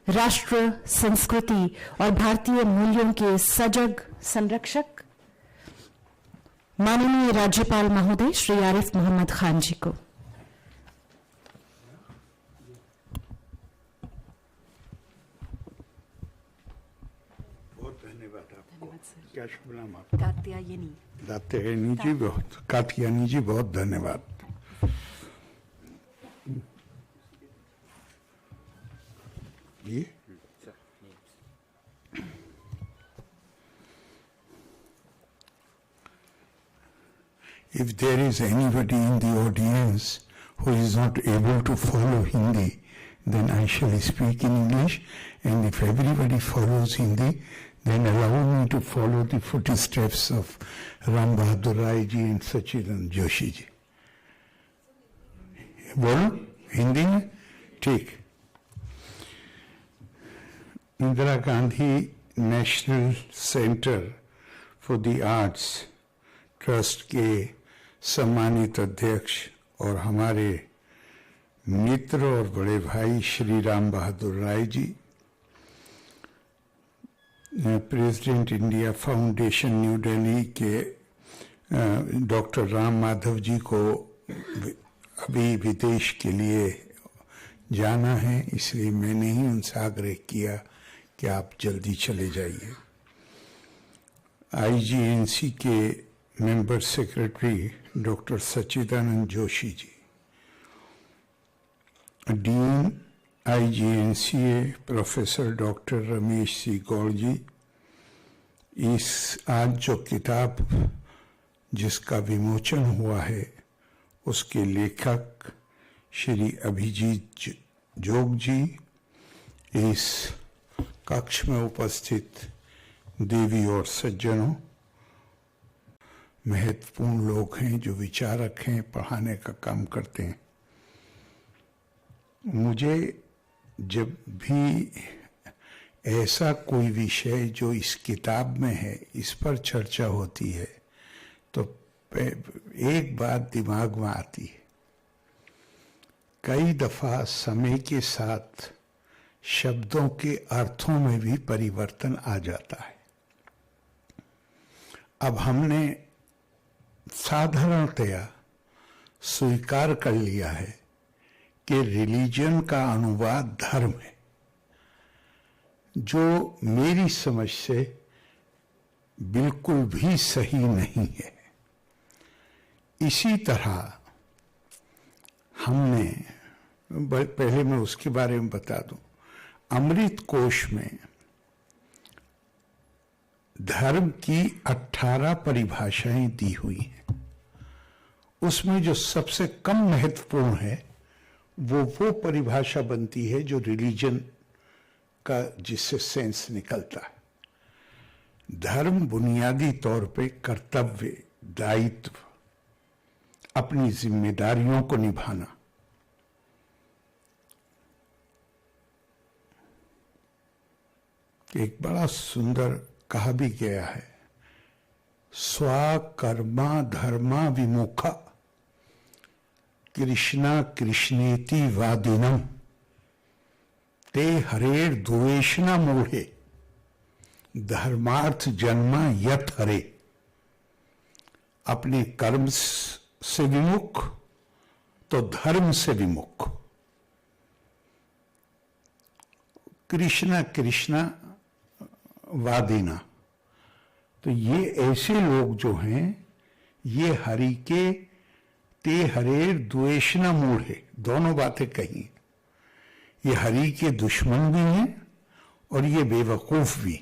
राष्ट्र, संस्कृति और भारतीय मूल्यों के सजग संरक्षक माननीय राज्यपाल महोदय श्री आरिफ मोहम्मद खान जी को। बहुत धन्यवाद आपको। क्या शुभ नाम आपका? कात्यायनी। कात्यायनी जी, कात्यायनी जी बहुत धन्यवाद। ये if there is anybody in the audience who is not able to follow Hindi, then I shall speak in English, and if everybody follows Hindi, then allow me to follow the footsteps of Ram Bahadur Rai ji and Sachidanand Joshi ji. बोलो हिंदी में? ठीक। Indira Gandhi National Centre for the Arts Trust के सम्मानित अध्यक्ष और हमारे मित्र और बड़े भाई Shri Ram Bahadur Rai ji, president India Foundation New Delhi के डॉक्टर राम माधव जी को अभी विदेश के लिए जाना है, इसलिए मैंने ही उनसे आग्रह किया कि आप जल्दी चले जाइए। आईजीएनसी के member secretary doctor Sachchidanand Joshi ji, dean IGNCA professor doctor Ramesh C Gaur ji, इस आज जो किताब जिसका विमोचन हुआ है उसके लेखक श्री अभिजीत जोग जी, इस कक्ष में उपस्थित देवी और सज्जनों, महत्वपूर्ण लोग हैं जो विचारक हैं, पढ़ाने का काम करते हैं। मुझे जब भी ऐसा कोई विषय जो इस किताब में है इस पर चर्चा होती है तो एक बात दिमाग में आती है, कई दफा समय के साथ शब्दों के अर्थों में भी परिवर्तन आ जाता है। अब हमने साधारणतया स्वीकार कर लिया है कि रिलीजन का अनुवाद धर्म है, जो मेरी समझ से बिल्कुल भी सही नहीं है। इसी तरह हमने, पहले मैं उसके बारे में बता दूं, अमृत कोश में धर्म की 18 परिभाषाएं दी हुई हैं। उसमें जो सबसे कम महत्वपूर्ण है वो परिभाषा बनती है जो रिलीजन का, जिससे सेंस निकलता है। धर्म बुनियादी तौर पे कर्तव्य, दायित्व, अपनी जिम्मेदारियों को निभाना, एक बड़ा सुंदर कहा भी गया है, स्वकर्मा धर्मा विमुखा कृष्णा कृष्णेति वादिनम ते हरेर द्वेषणा मूढ़े धर्मार्थ जन्मा यत हरे। अपने कर्म से विमुख तो धर्म से विमुख। कृष्णा कृष्णा वादिना, तो ये ऐसे लोग जो हैं, ये हरि के ते हरेर द्वेषना मूढ़ है, दोनों बातें कही। ये हरि के दुश्मन भी हैं और ये बेवकूफ भी,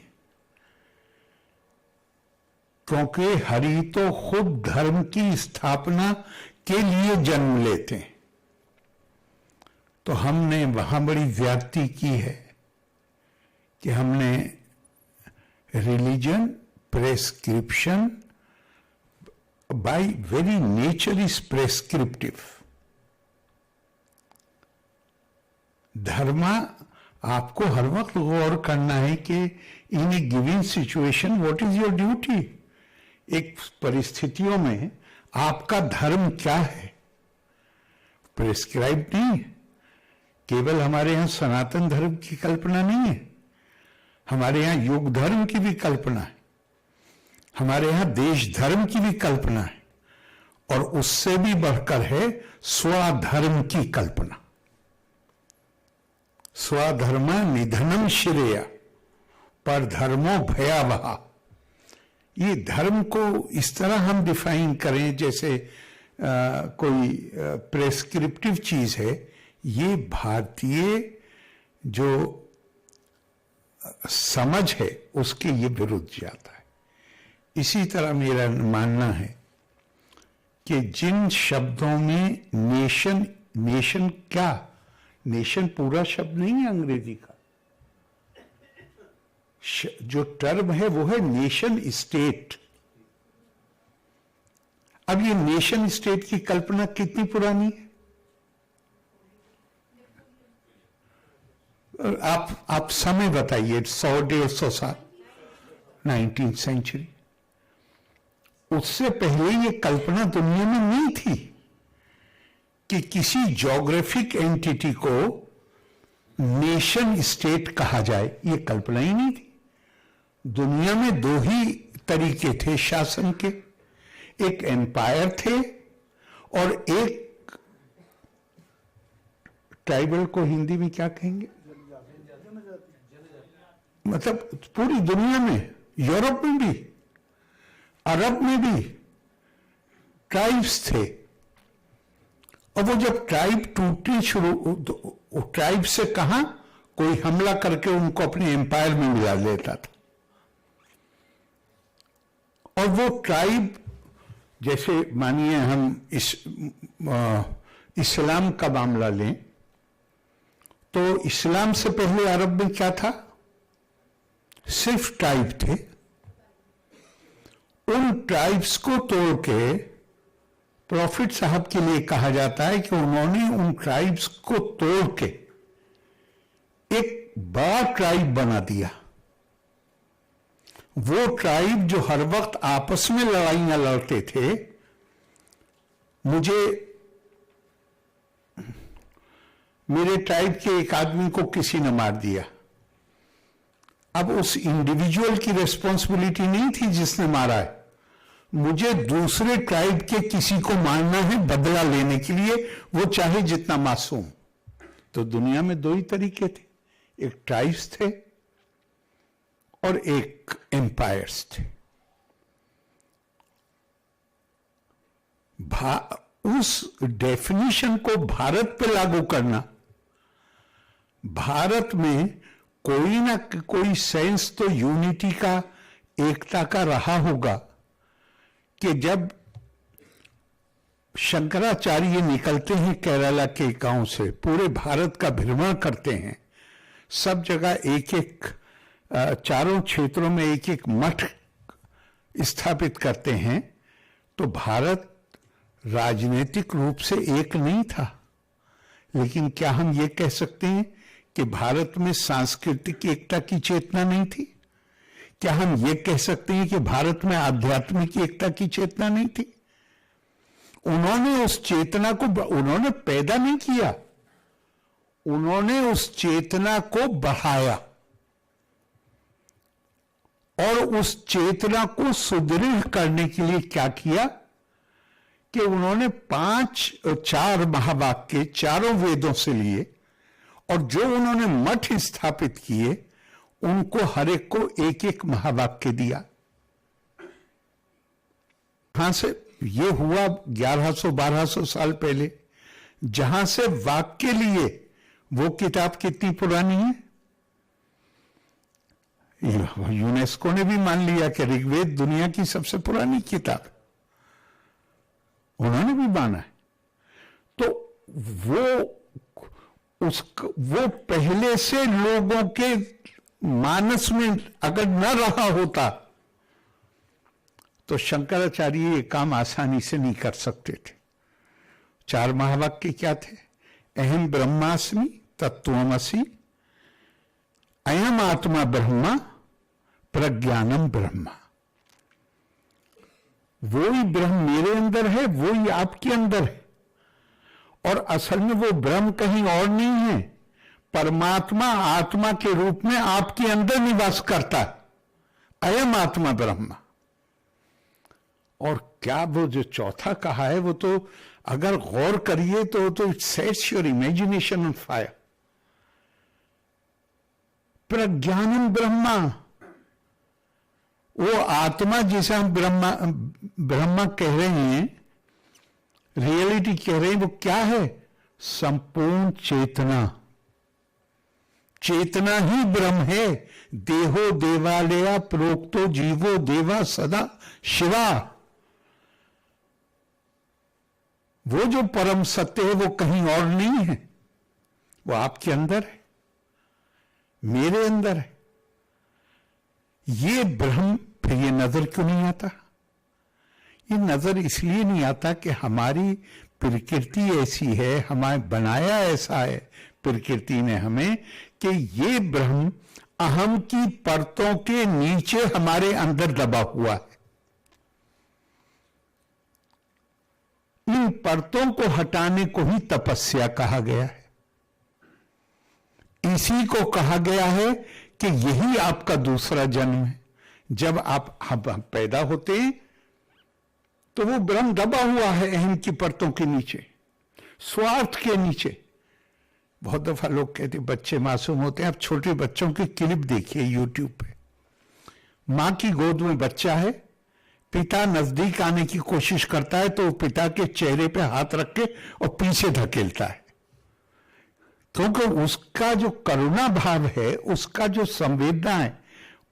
क्योंकि हरि तो खुद धर्म की स्थापना के लिए जन्म लेते हैं। तो हमने वहां बड़ी ज्यादती की है कि हमने religion prescription by very nature is prescriptive. धर्म आपको हर वक्त गौर करना है कि in a given situation what is your duty. एक परिस्थितियों में आपका धर्म क्या है, प्रेस्क्राइब नहीं। केवल हमारे यहां सनातन धर्म की कल्पना नहीं है, हमारे यहां युग धर्म की भी कल्पना है, हमारे यहां देश धर्म की भी कल्पना है, और उससे भी बढ़कर है स्वधर्म की कल्पना। स्वधर्मा निधनम श्रेया पर धर्मो भयावहा। ये धर्म को इस तरह हम डिफाइन करें जैसे कोई प्रेस्क्रिप्टिव चीज है, ये भारतीय जो समझ है उसके ये विरुद्ध जाता है। इसी तरह मेरा मानना है कि जिन शब्दों में नेशन, नेशन क्या, नेशन पूरा शब्द नहीं है अंग्रेजी का, जो टर्म है वो है नेशन स्टेट। अब ये नेशन स्टेट की कल्पना कितनी पुरानी है? आप समय बताइए, 100-150 साल, 19th सेंचुरी। उससे पहले ये कल्पना दुनिया में नहीं थी कि किसी ज्योग्राफिक एंटिटी को नेशन स्टेट कहा जाए, ये कल्पना ही नहीं थी। दुनिया में दो ही तरीके थे शासन के, एक एम्पायर थे और एक ट्राइबल को हिंदी में क्या कहेंगे, मतलब पूरी दुनिया में, यूरोप में भी, अरब में भी ट्राइब्स थे। और वो जब ट्राइब टूटने शुरू, ट्राइब से कहां कोई हमला करके उनको अपने एम्पायर में मिला लेता था। और वो ट्राइब, जैसे मानिए हम इस्लाम का मामला लें, तो इस्लाम से पहले अरब में क्या था, सिर्फ ट्राइब थे। उन ट्राइब्स को तोड़ के प्रॉफिट साहब के लिए कहा जाता है कि उन्होंने उन ट्राइब्स को तोड़ के एक बड़ा ट्राइब बना दिया। वो ट्राइब जो हर वक्त आपस में लड़ाइयां लड़ते थे, मेरे ट्राइब के एक आदमी को किसी ने मार दिया। अब उस इंडिविजुअल की रेस्पॉन्सिबिलिटी नहीं थी जिसने मारा है, मुझे दूसरे ट्राइब के किसी को मारना है बदला लेने के लिए, वो चाहे जितना मासूम। तो दुनिया में दो ही तरीके थे, एक ट्राइब्स थे और एक एम्पायर्स थे। उस डेफिनेशन को भारत पे लागू करना, भारत में कोई ना कोई सेंस तो यूनिटी का, एकता का रहा होगा कि जब शंकराचार्य निकलते हैं केरला के गांव से, पूरे भारत का भ्रमण करते हैं, सब जगह एक एक चारों क्षेत्रों में एक एक मठ स्थापित करते हैं, तो भारत राजनीतिक रूप से एक नहीं था। लेकिन क्या हम ये कह सकते हैं कि भारत में सांस्कृतिक एकता की चेतना नहीं थी? क्या हम ये कह सकते हैं कि भारत में आध्यात्मिक एकता की चेतना नहीं थी? उन्होंने उस चेतना को उन्होंने पैदा नहीं किया, उन्होंने उस चेतना को बढ़ाया और उस चेतना को सुदृढ़ करने के लिए क्या किया कि उन्होंने 4 महावाक्य चारों वेदों से लिए और जो उन्होंने मठ स्थापित किए उनको हर एक को एक एक महावाक्य दिया। कहां से ये हुआ? 1100-1200 साल पहले। जहां से वाक्य लिए वो किताब कितनी पुरानी है? यूनेस्को ने भी मान लिया कि ऋग्वेद दुनिया की सबसे पुरानी किताब, उन्होंने भी माना है। तो वो पहले से लोगों के मानस में अगर न रहा होता तो शंकराचार्य ये काम आसानी से नहीं कर सकते थे। 4 महावाक्य क्या थे? अहम ब्रह्मास्मि तत्त्वमसि, अयम आत्मा ब्रह्मा, प्रज्ञानम ब्रह्मा। वो ही ब्रह्म मेरे अंदर है, वो ही आपके अंदर है। और असल में वो ब्रह्म कहीं और नहीं है, परमात्मा आत्मा के रूप में आपके अंदर निवास करता है। अयम आत्मा ब्रह्मा। और क्या वो जो चौथा कहा है वो तो अगर गौर करिए तो it sets your imagination on fire. प्रज्ञानम ब्रह्मा, वो आत्मा जिसे हम ब्रह्मा कह रहे हैं, रियलिटी कह रहे हैं, वो क्या है? संपूर्ण चेतना। चेतना ही ब्रह्म है। देहो देवालया प्रोक्तो जीवो देवा सदा शिवा। वो जो परम सत्य है वो कहीं और नहीं है, वो आपके अंदर है, मेरे अंदर है। ये ब्रह्म फिर ये नजर क्यों नहीं आता? ये नजर इसलिए नहीं आता कि हमारी प्रकृति ऐसी है, हमें बनाया ऐसा है प्रकृति ने हमें कि ये ब्रह्म अहम की परतों के नीचे हमारे अंदर दबा हुआ है। इन परतों को हटाने को ही तपस्या कहा गया है। इसी को कहा गया है कि यही आपका दूसरा जन्म है। जब आप हम पैदा होते हैं तो वो ब्रह्म दबा हुआ है अहम की परतों के नीचे, स्वार्थ के नीचे। बहुत दफा लोग कहते बच्चे मासूम होते हैं। आप छोटे बच्चों की क्लिप देखिए यूट्यूब पे। मां की गोद में बच्चा है, पिता नजदीक आने की कोशिश करता है तो वो पिता के चेहरे पे हाथ रख के और पीछे धकेलता है, क्योंकि उसका जो करुणा भाव है, उसका जो संवेदना है,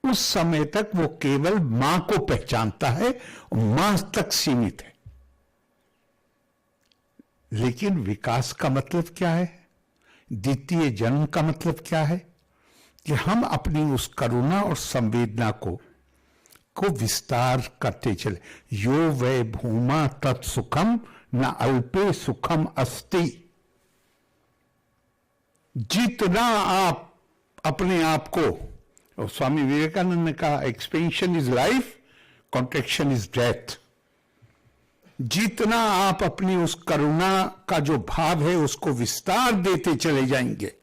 उस समय तक वो केवल मां को पहचानता है और मां तक सीमित है। लेकिन विकास का मतलब क्या है? द्वितीय जन्म का मतलब क्या है? कि हम अपनी उस करुणा और संवेदना को विस्तार करते चले। यो वै भूमा तत्सुखम न अल्पे सुखम अस्ति। जितना आप अपने आप को, और स्वामी विवेकानंद ने कहा expansion is life, contraction is death. जितना आप अपनी उस करुणा का जो भाव है उसको विस्तार देते चले जाएंगे,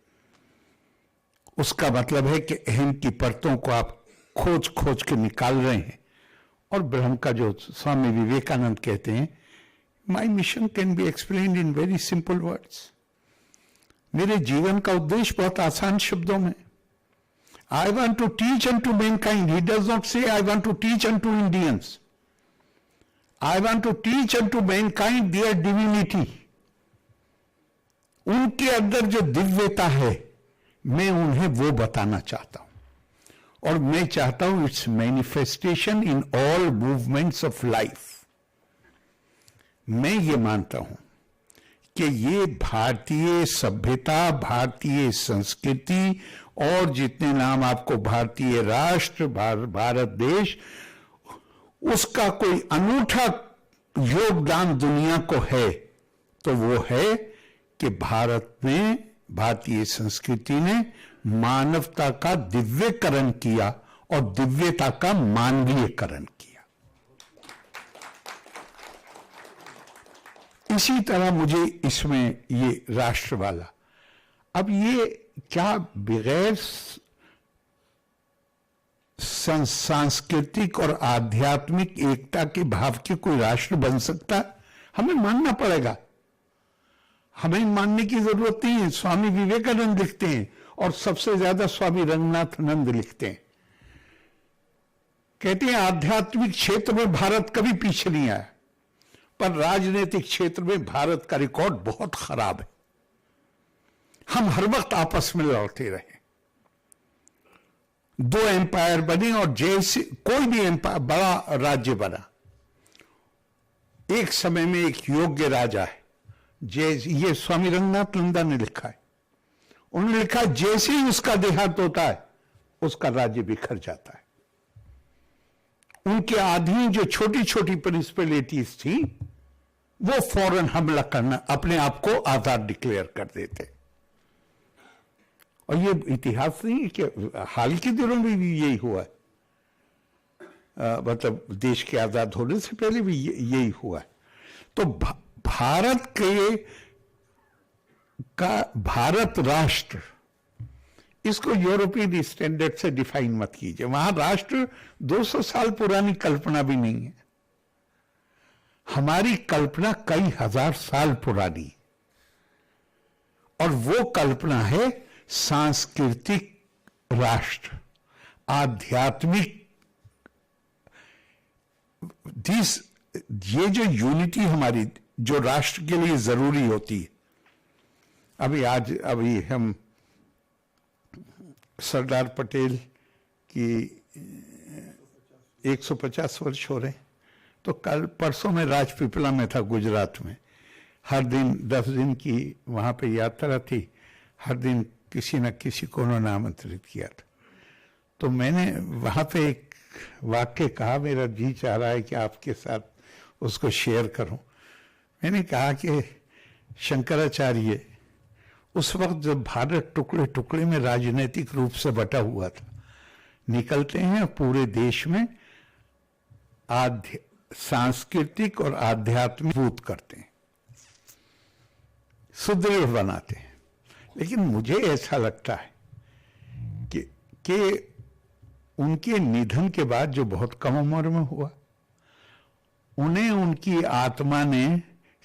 उसका मतलब है कि अहम की परतों को आप खोज खोज के निकाल रहे हैं और ब्रह्म का जो स्वामी विवेकानंद कहते हैं, my mission can be explained in very simple words. मेरे जीवन का उद्देश्य बहुत आसान शब्दों में, I want to teach unto mankind. He does not say I want to teach unto Indians, I want to teach unto mankind their divinity. उनके अंदर जो दिव्यता है, मैं उन्हें वो बताना चाहता हूं, और मैं चाहता हूं its manifestation in all movements of life. मैं ये मानता हूं कि ये भारतीय सभ्यता, भारतीय संस्कृति और जितने नाम आपको भारतीय राष्ट्र, भारत देश, उसका कोई अनूठा योगदान दुनिया को है तो वो है कि भारत में, भारतीय संस्कृति ने मानवता का दिव्यकरण किया और दिव्यता का मानवीयकरण किया। इसी तरह मुझे इसमें ये राष्ट्र वाला, अब ये क्या बगैर सांस्कृतिक और आध्यात्मिक एकता के भाव के कोई राष्ट्र बन सकता? हमें मानना पड़ेगा, हमें मानने की जरूरत नहीं है। स्वामी विवेकानंद लिखते हैं और सबसे ज्यादा स्वामी रंगनाथानंद लिखते हैं, कहते हैं आध्यात्मिक क्षेत्र में भारत कभी पीछे नहीं आया, पर राजनीतिक क्षेत्र में भारत का रिकॉर्ड बहुत खराब है। हम हर वक्त आपस में लड़ते रहे, दो एम्पायर बने और जैसे कोई भी एम्पायर, बड़ा राज्य बना, एक समय में एक योग्य राजा है, जैसे ये स्वामी रंगनाथानंद ने लिखा है। उन्होंने लिखा जैसे ही उसका देहांत होता है उसका राज्य बिखर जाता है। उनके अधीन जो छोटी छोटी प्रिंसिपलिटीज थी वो फौरन हमला करना, अपने आप को आजाद डिक्लेयर कर देते। और ये इतिहास नहीं है कि हाल के दिनों में भी यही हुआ है, मतलब देश के आजाद होने से पहले भी यही हुआ है। तो भारत के का भारत राष्ट्र, इसको यूरोपियन स्टैंडर्ड से डिफाइन मत कीजिए। वहां राष्ट्र 200 साल पुरानी कल्पना भी नहीं है, हमारी कल्पना कई हजार साल पुरानी, और वो कल्पना है सांस्कृतिक राष्ट्र, आध्यात्मिक। ये जो यूनिटी हमारी, जो राष्ट्र के लिए जरूरी होती है। अभी हम सरदार पटेल की 150 वर्ष हो रहे हैं, तो कल परसों में राजपीपला में था गुजरात में, हर दिन 10 दिन की वहां पे यात्रा थी, हर दिन किसी न किसी को उन्होंने आमंत्रित किया था। तो मैंने वहां पे एक वाक्य कहा, मेरा जी चाह रहा है कि आपके साथ उसको शेयर करूं। मैंने कहा कि शंकराचार्य उस वक्त जब भारत टुकड़े टुकड़े में राजनीतिक रूप से बटा हुआ था, निकलते हैं पूरे देश में सांस्कृतिक और आध्यात्मिक मजबूत करते हैं, सुदृढ़ बनाते हैं। लेकिन मुझे ऐसा लगता है कि उनके निधन के बाद, जो बहुत कम उम्र में हुआ, उन्हें उनकी आत्मा ने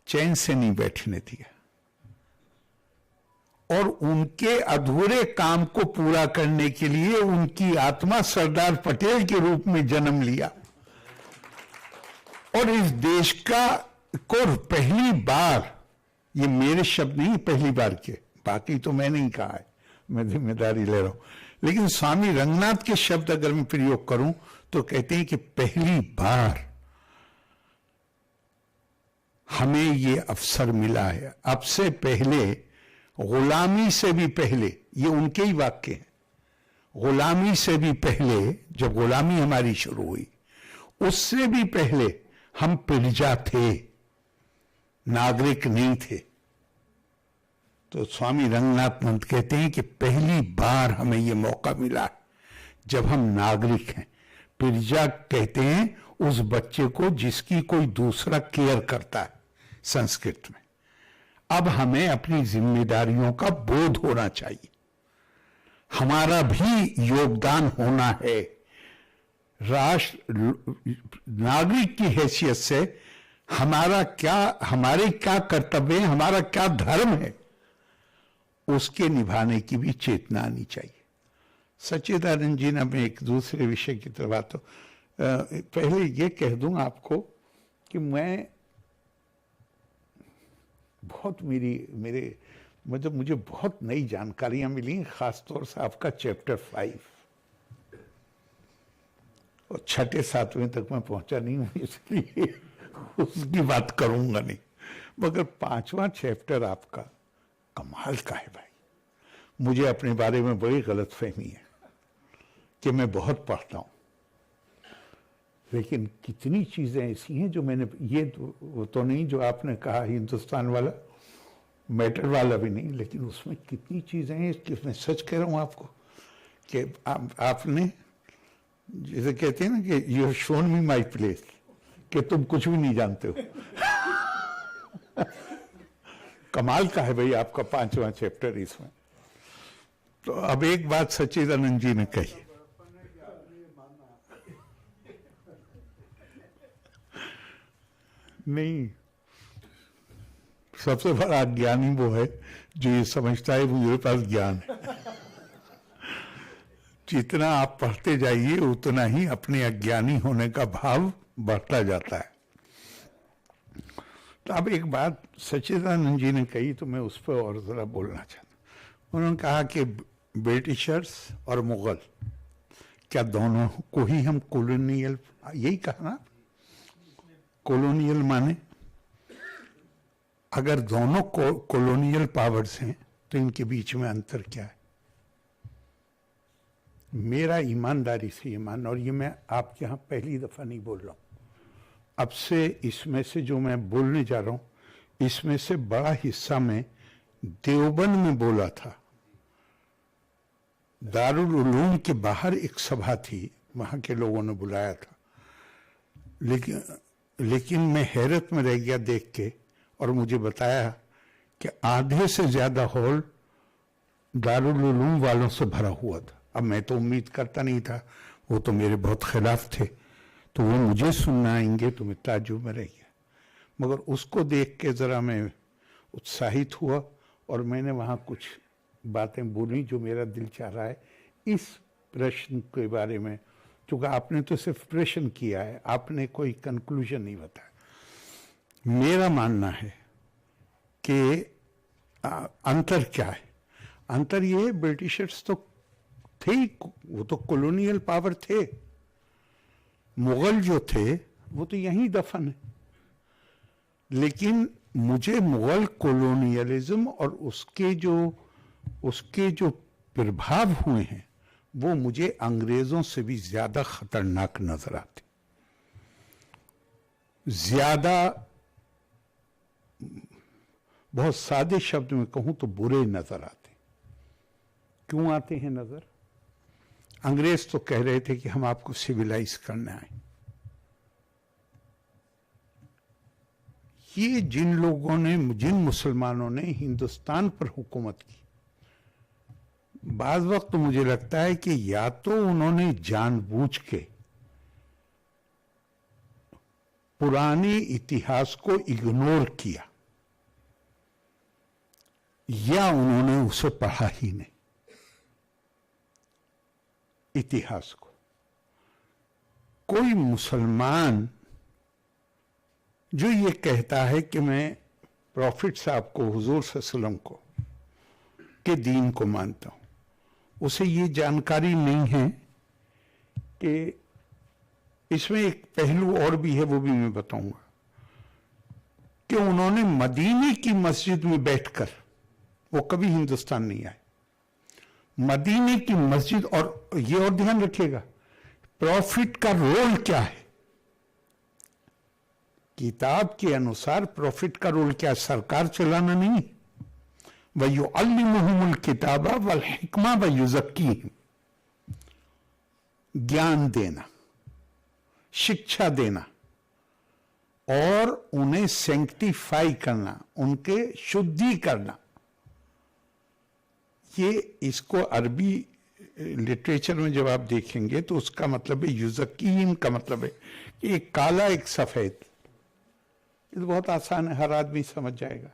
चैन से नहीं बैठने दिया, और उनके अधूरे काम को पूरा करने के लिए उनकी आत्मा सरदार पटेल के रूप में जन्म लिया, और इस देश को पहली बार, ये मेरे शब्द नहीं, पहली बार के, बाकी तो मैं नहीं कहा है, मैं जिम्मेदारी ले रहा हूं, लेकिन स्वामी रंगनाथ के शब्द अगर मैं प्रयोग करूं तो कहते हैं कि पहली बार हमें ये अवसर मिला है। अब से पहले, गुलामी से भी पहले, ये उनके ही वाक्य हैं, गुलामी से भी पहले, जब गुलामी हमारी शुरू हुई, उससे भी पहले हम प्रजा थे, नागरिक नहीं थे। तो स्वामी रंगनाथानंद कहते हैं कि पहली बार हमें यह मौका मिला जब हम नागरिक हैं। प्रजा कहते हैं उस बच्चे को जिसकी कोई दूसरा केयर करता है, संस्कृत में। अब हमें अपनी जिम्मेदारियों का बोध होना चाहिए, हमारा भी योगदान होना है राष्ट्र नागरिक की हैसियत से हमारे क्या कर्तव्य है, हमारा क्या धर्म है, उसके निभाने की भी चेतना आनी चाहिए। सच्चिदानंद जी ने, मैं एक दूसरे विषय की तरफ आता हूं, पहले ये कह दूं आपको कि मैं बहुत मतलब मुझे बहुत नई जानकारियां मिली, खासतौर से आपका चैप्टर 5 और 6-7वें तक मैं पहुंचा नहीं हूं, इसलिए उसकी बात करूंगा नहीं, मगर 5वां चैप्टर आपका कमाल का है भाई। मुझे अपने बारे में बड़ी गलतफहमी है कि मैं बहुत पढ़ता हूं, लेकिन कितनी चीजें ऐसी हैं जो मैंने, ये वो तो नहीं जो आपने कहा हिंदुस्तान वाला, मैटर वाला भी नहीं, लेकिन उसमें कितनी चीजें हैं कि मैं सच कह रहा हूं आपको कि आपने जैसे कहते हैं ना कि you have shown me my place, कि तुम कुछ भी नहीं जानते हो। कमाल का है भाई आपका 5वां चैप्टर इसमें। तो अब एक बात सच्चिदानंद जी ने कही, नहीं, सबसे बड़ा ज्ञानी वो है जो ये समझता है मेरे पास ज्ञान है। जितना आप पढ़ते जाइए उतना ही अपने अज्ञानी होने का भाव बढ़ता जाता है। तो अब एक बात सच्चिदानंद जी ने कही तो मैं उस पर और जरा बोलना चाहता हूं। उन्होंने कहा कि ब्रिटिशर्स और मुगल, क्या दोनों को ही हम कॉलोनियल, यही कहा ना, कॉलोनियल माने अगर दोनों कॉलोनियल पावर्स हैं तो इनके बीच में अंतर क्या है? मेरा ईमानदारी से ये मानना, और ये मैं आपके यहाँ पहली दफा नहीं बोल रहा हूं, अब से इसमें से जो मैं बोलने जा रहा हूं इसमें से बड़ा हिस्सा मैं देवबंद में बोला था। दारुल उलूम के बाहर एक सभा थी, वहां के लोगों ने बुलाया था, लेकिन मैं हैरत में रह गया देख के, और मुझे बताया कि आधे से ज्यादा हॉल दारुल उलूम वालों से भरा हुआ था। अब मैं तो उम्मीद करता नहीं था, वो तो मेरे बहुत खिलाफ थे, तो वो मुझे सुनना आएंगे तो मैं ताज्जुब में रह गया। मगर उसको देख के ज़रा मैं उत्साहित हुआ और मैंने वहाँ कुछ बातें बोली जो मेरा दिल चाह रहा है इस प्रश्न के बारे में, क्योंकि आपने तो सिर्फ प्रश्न किया है, आपने कोई कंक्लूजन नहीं बताया। मेरा मानना है कि अंतर क्या है? अंतर ये है, ब्रिटिशर्स तो थे ही, वो तो कॉलोनियल पावर थे, मुगल जो थे वो तो यहीं दफन है। लेकिन मुझे मुगल कॉलोनियलिज्म और उसके जो प्रभाव हुए हैं वो मुझे अंग्रेजों से भी ज्यादा खतरनाक नजर आते, ज्यादा, बहुत सादे शब्द में कहूं तो बुरे नजर आते। क्यों आते हैं नजर? अंग्रेज तो कह रहे थे कि हम आपको सिविलाइज करना है। ये जिन लोगों ने, जिन मुसलमानों ने हिंदुस्तान पर हुकूमत की, बाज वक्त तो मुझे लगता है कि या तो उन्होंने जानबूझ के पुराने इतिहास को इग्नोर किया या उन्होंने उसे पढ़ा ही नहीं, इतिहास को। कोई मुसलमान जो ये कहता है कि मैं प्रॉफिट साहब को, हुजूर सल्लल्लाहु अलैहि वसल्लम को, के दीन को मानता हूं, उसे ये जानकारी नहीं है कि इसमें एक पहलू और भी है, वो भी मैं बताऊंगा, कि उन्होंने मदीने की मस्जिद में बैठकर, वो कभी हिंदुस्तान नहीं आए, मदीने की मस्जिद, और ये और ध्यान रखिएगा, प्रॉफिट का रोल क्या है? किताब के अनुसार प्रॉफिट का रोल क्या? सरकार चलाना नहीं, वयुअल्लिमुहुमुल किताबा वल हिकमा वयुज़क्कीहिम, ज्ञान देना, शिक्षा देना और उन्हें सैंक्टिफाई करना, उनके शुद्धि करना। ये इसको अरबी लिटरेचर में जब आप देखेंगे तो उसका मतलब है युजकीन का मतलब है कि एक काला एक सफेद। ये तो बहुत आसान है, हर आदमी समझ जाएगा।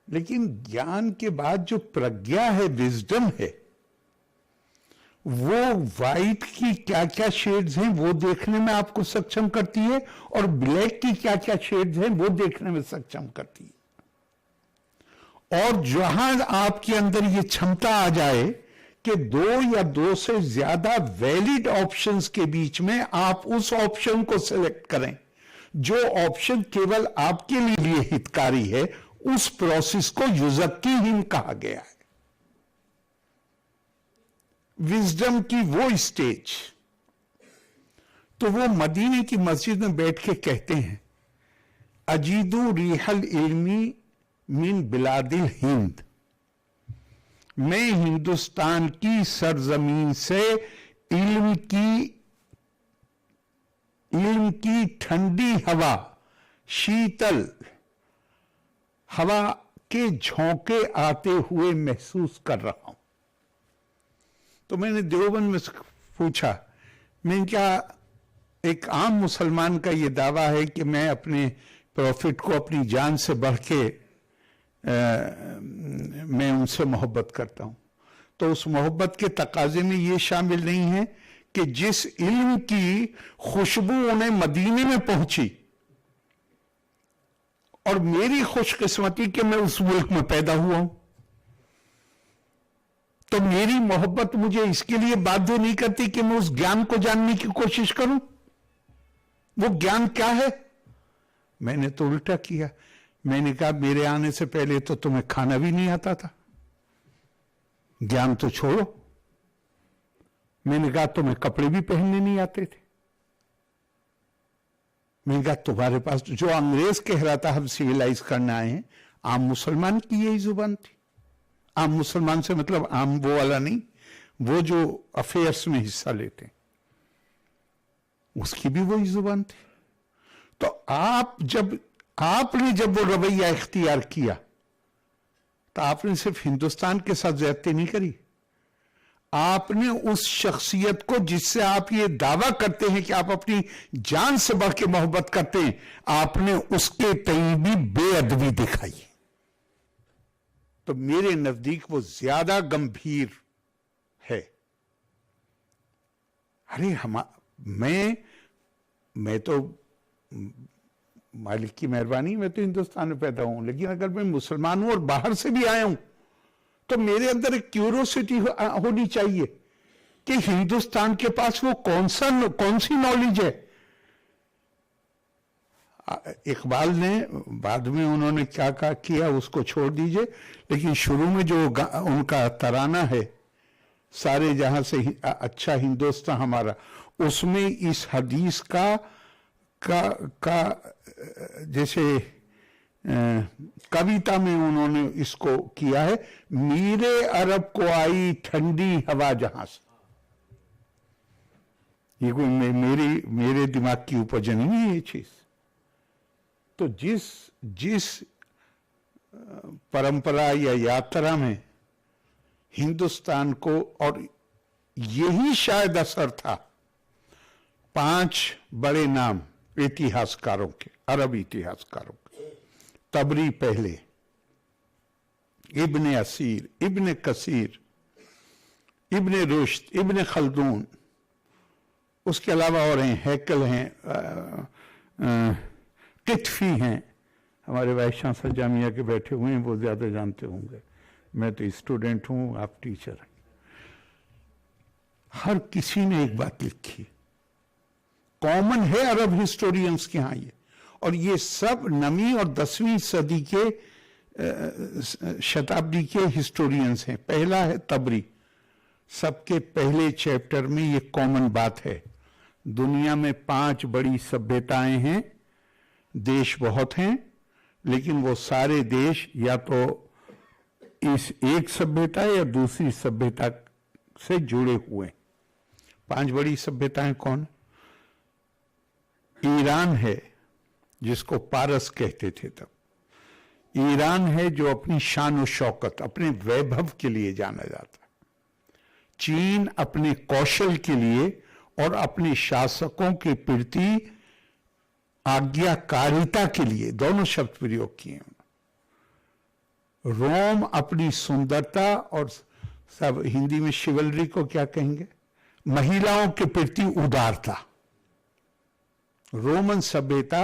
लेकिन ज्ञान के बाद जो प्रज्ञा है, विजडम है, वो वाइट की क्या क्या शेड्स हैं वो देखने में आपको सक्षम करती है, और ब्लैक की क्या क्या शेड्स हैं वो देखने में सक्षम करती है। और जहां आपके अंदर ये क्षमता आ जाए कि दो या दो से ज्यादा वैलिड ऑप्शंस के बीच में आप उस ऑप्शन को सिलेक्ट करें जो ऑप्शन केवल आपके लिए हितकारी है, उस प्रोसेस को युजक्कीन कहा गया है। विजडम की वो स्टेज, तो वो मदीने की मस्जिद में बैठ के कहते हैं, अजीदु रिहल इल्मी मिन बिलादिल हिंद, मैं हिंदुस्तान की सरजमीन से इल्म की ठंडी हवा, शीतल हवा के झोंके आते हुए महसूस कर रहा हूं। तो मैंने देवबंद में पूछा, मैं क्या एक आम मुसलमान का ये दावा है कि मैं अपने प्रॉफिट को अपनी जान से बढ़ के मैं उनसे मोहब्बत करता हूं, तो उस मोहब्बत के तकाजे में ये शामिल नहीं है कि जिस इल्म की खुशबू उन्हें मदीने में पहुंची, और मेरी खुशकिस्मती कि मैं उस मुल्क में पैदा हुआ हूं, तो मेरी मोहब्बत मुझे इसके लिए बाध्य नहीं करती कि मैं उस ज्ञान को जानने की कोशिश करूं। वो ज्ञान क्या है? मैंने तो उल्टा किया। मैंने कहा मेरे आने से पहले तो तुम्हें खाना भी नहीं आता था, ज्ञान तो छोड़ो। मैंने कहा तुम्हें कपड़े भी पहनने नहीं आते थे। मैंने कहा तुम्हारे पास जो अंग्रेज कह रहा था हम सिविलाइज करने आए हैं, आम मुसलमान की यही जुबान थी। आम मुसलमान से मतलब आम वो वाला नहीं, वो जो अफेयर्स में हिस्सा लेते, उसकी भी वही जुबान थी। तो आपने जब वो रवैया इख्तियार किया, तो आपने सिर्फ हिंदुस्तान के साथ ज्यादती नहीं करी, आपने उस शख्सियत को जिससे आप ये दावा करते हैं कि आप अपनी जान से बढ़ के मोहब्बत करते हैं, आपने उसके तई भी बेअदबी दिखाई। तो मेरे नजदीक वो ज्यादा गंभीर है। अरे मैं तो मालिक की मेहरबानी, मैं तो हिंदुस्तान में पैदा हूं, लेकिन अगर मैं मुसलमान हूं और बाहर से भी आया हूं, तो मेरे अंदर एक क्यूरियोसिटी होनी चाहिए कि हिंदुस्तान के पास वो कौन सी नॉलेज है। इकबाल ने बाद में उन्होंने क्या किया उसको छोड़ दीजिए, लेकिन शुरू में जो उनका तराना है, सारे जहां से अच्छा हिंदुस्तान हमारा, उसमें इस हदीस का जैसे कविता में उन्होंने इसको किया है, मीरे अरब को आई ठंडी हवा जहां से। ये कोई मेरे दिमाग की उपज नहीं है ये चीज। तो जिस परंपरा या यात्रा में हिंदुस्तान को, और यही शायद असर था 5 बड़े नाम इतिहासकारों के, अरब इतिहासकारों के, तबरी पहले, इब्ने असीर, इब्ने कसीर, इब्ने रुश्द, इब्ने खल्दून, उसके अलावा और हैं, हैकल हैं, कितफी हैं। हमारे वाइस चांसलर जामिया के बैठे हुए हैं, वो ज्यादा जानते होंगे, मैं तो स्टूडेंट हूं, आप टीचर हैं। हर किसी ने एक बात लिखी, कॉमन है अरब हिस्टोरियंस के यहां ये, और ये सब 9वीं और 10वीं सदी के शताब्दी के हिस्टोरियंस हैं। पहला है तबरी, सबके पहले चैप्टर में ये कॉमन बात है, दुनिया में 5 बड़ी सभ्यताएं हैं, देश बहुत हैं, लेकिन वो सारे देश या तो इस एक सभ्यता या दूसरी सभ्यता से जुड़े हुए। 5 बड़ी सभ्यताएं कौन? ईरान है, जिसको पारस कहते थे तब। ईरान है जो अपनी शान और शौकत, अपने वैभव के लिए जाना जाता है। चीन अपने कौशल के लिए और अपने शासकों के प्रति आज्ञाकारिता के लिए दोनों शब्द प्रयोग किए। रोम अपनी सुंदरता और सब हिंदी में शिवलरी को क्या कहेंगे, महिलाओं के प्रति उदारता। रोमन सभ्यता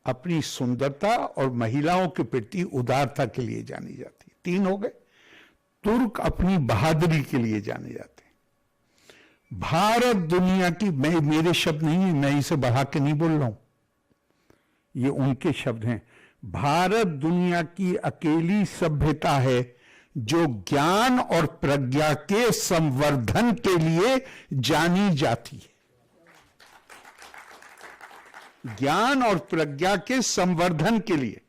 अपनी सुंदरता और महिलाओं के प्रति उदारता के लिए जानी जाती है। 3 हो गए। तुर्क अपनी बहादुरी के लिए जाने जाते हैं। भारत दुनिया की, मेरे शब्द नहीं है, मैं इसे बढ़ा के नहीं बोल रहा हूं, ये उनके शब्द हैं। भारत दुनिया की अकेली सभ्यता है जो ज्ञान और प्रज्ञा के संवर्धन के लिए जानी जाती है। ज्ञान और प्रज्ञा के संवर्धन के लिए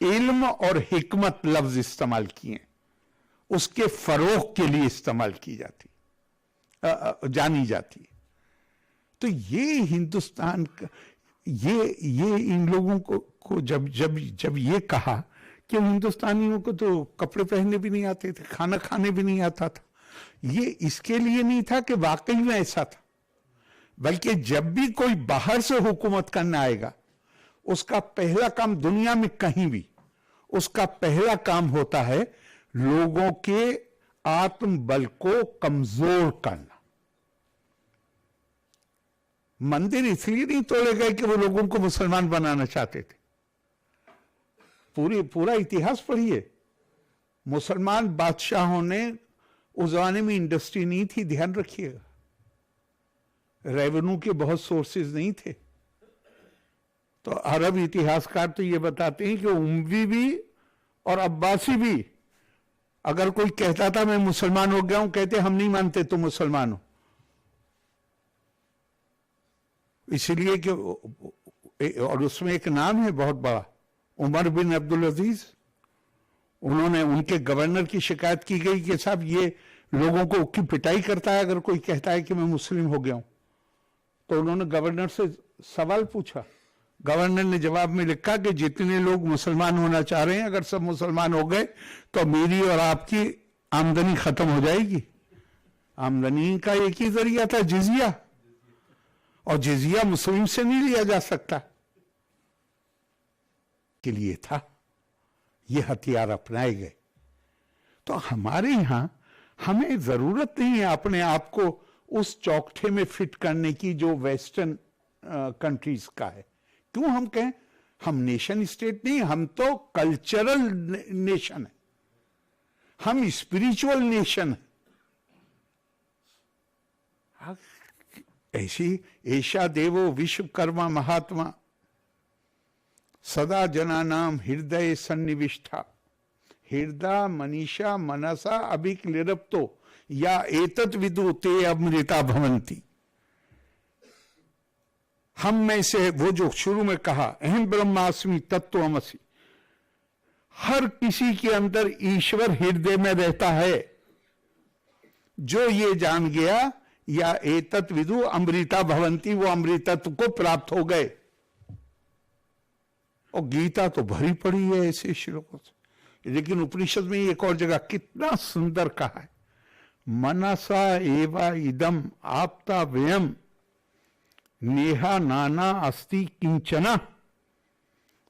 इल्म और हिकमत लफ्ज इस्तेमाल किए, उसके फरोग के लिए इस्तेमाल की जाती, जानी जाती है। तो ये हिंदुस्तान का, ये इन लोगों को जब ये कहा कि हिंदुस्तानियों को तो कपड़े पहनने भी नहीं आते थे, खाना खाने भी नहीं आता था, ये इसके लिए नहीं था कि वाकई में ऐसा था, बल्कि जब भी कोई बाहर से हुकूमत करना आएगा, उसका पहला काम दुनिया में कहीं भी, उसका पहला काम होता है लोगों के आत्मबल को कमजोर करना। मंदिर इसलिए नहीं तोड़े गए कि वो लोगों को मुसलमान बनाना चाहते थे। पूरा इतिहास पढ़िए। मुसलमान बादशाहों ने, उस जमाने में इंडस्ट्री नहीं थी, ध्यान रखिएगा, रेवेन्यू के बहुत सोर्सेज नहीं थे। तो अरब इतिहासकार तो ये बताते हैं कि उमवी भी और अब्बासी भी, अगर कोई कहता था मैं मुसलमान हो गया हूं, कहते हम नहीं मानते तुम मुसलमान हो। इसलिए कि, और उसमें एक नाम है बहुत बड़ा, उमर बिन अब्दुल अजीज। उन्होंने, उनके गवर्नर की शिकायत की गई कि साहब ये लोगों को की पिटाई करता है अगर कोई कहता है कि मैं मुस्लिम हो गया हूं। तो उन्होंने गवर्नर से सवाल पूछा, गवर्नर ने जवाब में लिखा कि जितने लोग मुसलमान होना चाह रहे हैं, अगर सब मुसलमान हो गए तो मेरी और आपकी आमदनी खत्म हो जाएगी। आमदनी का एक ही जरिया था, जिजिया, और जिजिया मुस्लिम से नहीं लिया जा सकता, के लिए था। ये हथियार अपनाए गए। तो हमारे यहां हमें जरूरत नहीं है अपने आप को उस चौकठे में फिट करने की जो वेस्टर्न कंट्रीज का है। क्यों हम कहें हम नेशन स्टेट नहीं, हम तो कल्चरल नेशन है, हम स्पिरिचुअल नेशन है। ऐसी ऐशा देवो विश्वकर्मा महात्मा सदा जनानाम हृदय सन्निविष्ठा हृदय मनीषा मनसा अभिक्लिरप्तो या एतत् विदु ते अमृता भवंती। हम में से वो जो शुरू में कहा अहम ब्रह्मास्मि तत्त्वमसि, हर किसी के अंदर ईश्वर हृदय में रहता है। जो ये जान गया या एतत् विदु अमृता भवंती, वो अमृतत्व को प्राप्त हो गए। और गीता तो भरी पड़ी है ऐसे श्लोकों से, लेकिन उपनिषद में एक और जगह कितना सुंदर कहा है, मनसा एवा इदम आपता व्ययम नेहा नाना अस्ति किंचना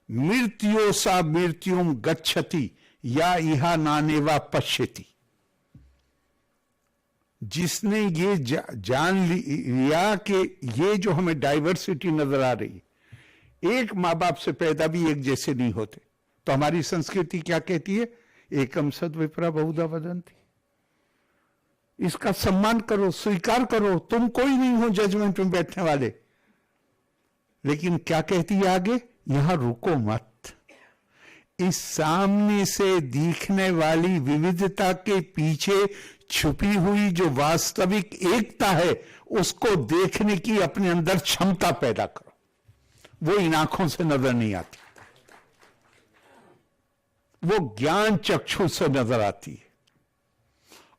मृत्यो सा मृत्युम गच्छति या इहा नानेवा पश्यति। जिसने ये जान लिया कि ये जो हमें डाइवर्सिटी नजर आ रही है, एक माँ बाप से पैदा भी एक जैसे नहीं होते, तो हमारी संस्कृति क्या कहती है, एकम सद विप्रा बहुधा वदंती। इसका सम्मान करो, स्वीकार करो, तुम कोई नहीं हो जजमेंट में बैठने वाले। लेकिन क्या कहती है आगे, यहां रुको मत, इस सामने से दिखने वाली विविधता के पीछे छुपी हुई जो वास्तविक एकता है, उसको देखने की अपने अंदर क्षमता पैदा करो। वो इन आंखों से नजर नहीं आती, वो ज्ञान चक्षु से नजर आती है,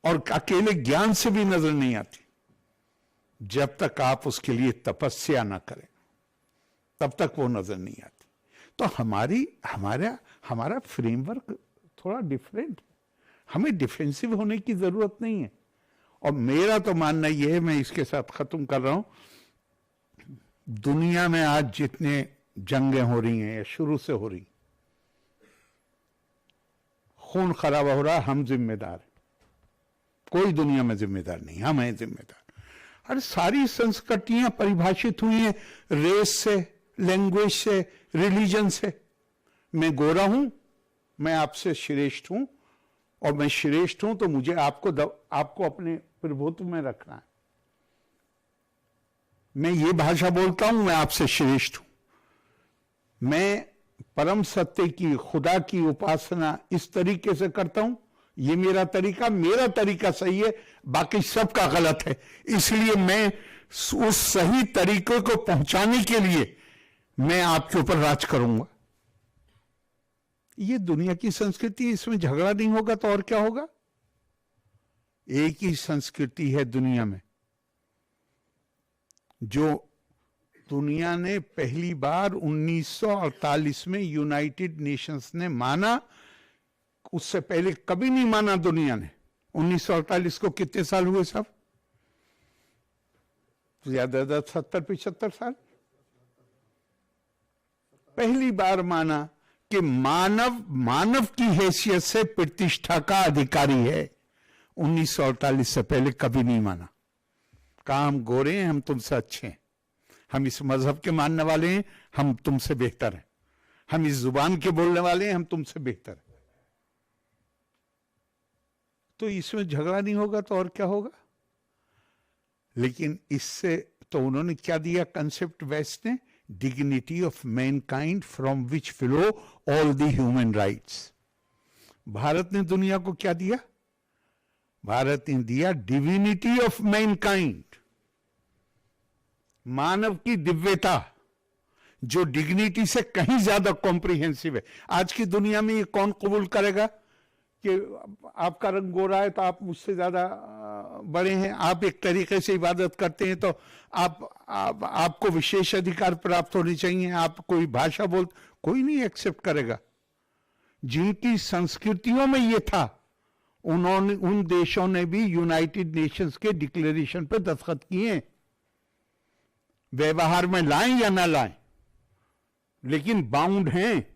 और अकेले ज्ञान से भी नजर नहीं आती। जब तक आप उसके लिए तपस्या ना करें, तब तक वो नजर नहीं आती। तो हमारा फ्रेमवर्क थोड़ा डिफरेंट है। हमें डिफेंसिव होने की जरूरत नहीं है, और मेरा तो मानना ये है, मैं इसके साथ खत्म कर रहा हूं, दुनिया में आज जितने जंगें हो रही हैं या शुरू से हो रही, खून खराबा हो रहा, हम जिम्मेदार हैं। कोई दुनिया में जिम्मेदार नहीं, हम हैं जिम्मेदार। अरे सारी संस्कृतियां परिभाषित हुई हैं रेस से, लैंग्वेज से, रिलीजन से। मैं गोरा हूं, मैं आपसे श्रेष्ठ हूं, और मैं श्रेष्ठ हूं तो मुझे आपको अपने प्रभुत्व में रखना है। मैं ये भाषा बोलता हूं, मैं आपसे श्रेष्ठ हूं। मैं परम सत्य की, खुदा की उपासना इस तरीके से करता हूं, ये मेरा तरीका सही है, बाकी सबका गलत है। इसलिए मैं उस सही तरीके को पहुंचाने के लिए मैं आपके ऊपर राज करूंगा। ये दुनिया की संस्कृति, इसमें झगड़ा नहीं होगा तो और क्या होगा? एक ही संस्कृति है दुनिया में जो दुनिया ने पहली बार 1948 में यूनाइटेड नेशंस ने माना। उससे पहले कभी नहीं माना दुनिया ने। 1948 को कितने साल हुए साहब? ज्यादा 70-75 साल। पहली बार माना कि मानव की हैसियत से प्रतिष्ठा का अधिकारी है। 1948 से पहले कभी नहीं माना। कहा हम गोरे हैं, हम तुमसे अच्छे हैं, हम इस मजहब के मानने वाले हैं, हम तुमसे बेहतर हैं, हम इस जुबान के बोलने वाले हैं, हम तुमसे बेहतर हैं। तो इसमें झगड़ा नहीं होगा तो और क्या होगा? लेकिन इससे तो उन्होंने क्या दिया कंसेप्ट वेस्ट ने? Dignity of Mankind from which flow all the human rights. Bharat ने दुनिया को क्या दिया? भारत ने दिया डिविनिटी ऑफ मैनकाइंड, मानव की दिव्यता, जो डिग्निटी से कहीं ज्यादा कॉम्प्रिहेंसिव है। आज की दुनिया में ये कौन कबूल करेगा कि आपका रंग गोरा है तो आप मुझसे ज्यादा बड़े हैं, आप एक तरीके से इबादत करते हैं तो आपको विशेष अधिकार प्राप्त होने चाहिए, आप कोई भाषा बोल, कोई नहीं एक्सेप्ट करेगा। जिनकी संस्कृतियों में ये था, उन देशों ने भी यूनाइटेड नेशंस के डिक्लेरेशन पे दस्तखत किए। व्यवहार में लाएं या ना लाएं, लेकिन बाउंड हैं।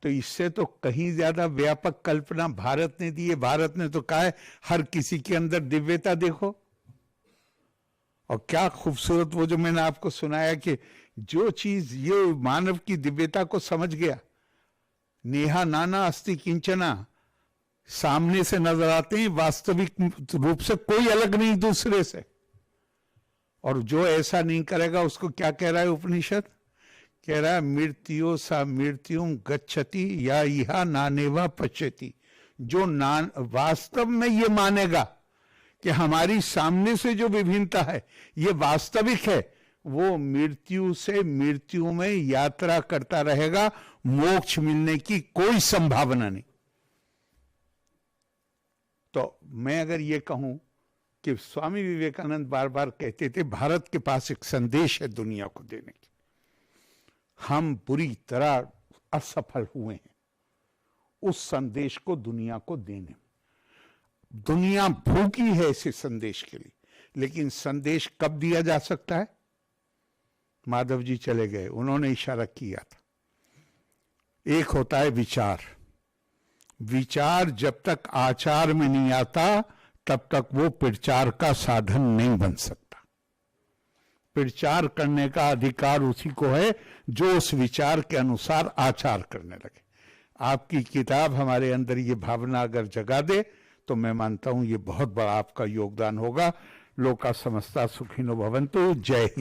तो इससे तो कहीं ज्यादा व्यापक कल्पना भारत ने दी है। भारत ने तो कहा है हर किसी के अंदर दिव्यता देखो। और क्या खूबसूरत वो जो मैंने आपको सुनाया कि जो चीज ये मानव की दिव्यता को समझ गया, नेहा नाना अस्ति किंचना, सामने से नजर आते हैं, वास्तविक रूप से कोई अलग नहीं दूसरे से। और जो ऐसा नहीं करेगा उसको क्या कह रहा है उपनिषद? कह रहा है मृत्यो सा मृत्युम गच्छति या इहा नानेवा पश्यति। जो वास्तव में ये मानेगा कि हमारी सामने से जो विभिन्नता है ये वास्तविक है, वो मृत्यु से मृत्यु में यात्रा करता रहेगा, मोक्ष मिलने की कोई संभावना नहीं। तो मैं अगर ये कहूं कि स्वामी विवेकानंद बार बार कहते थे भारत के पास एक संदेश है दुनिया को देने की, हम बुरी तरह असफल हुए हैं उस संदेश को दुनिया को देने में। दुनिया भूखी है इस संदेश के लिए, लेकिन संदेश कब दिया जा सकता है? माधव जी चले गए, उन्होंने इशारा किया था। एक होता है विचार। विचार जब तक आचार में नहीं आता तब तक वो प्रचार का साधन नहीं बन सकता। प्रचार करने का अधिकार उसी को है जो उस विचार के अनुसार आचार करने लगे। आपकी किताब हमारे अंदर ये भावना अगर जगा दे तो मैं मानता हूं ये बहुत बड़ा आपका योगदान होगा। लोका समस्ता सुखिनो भवन्तु। जय हिंद।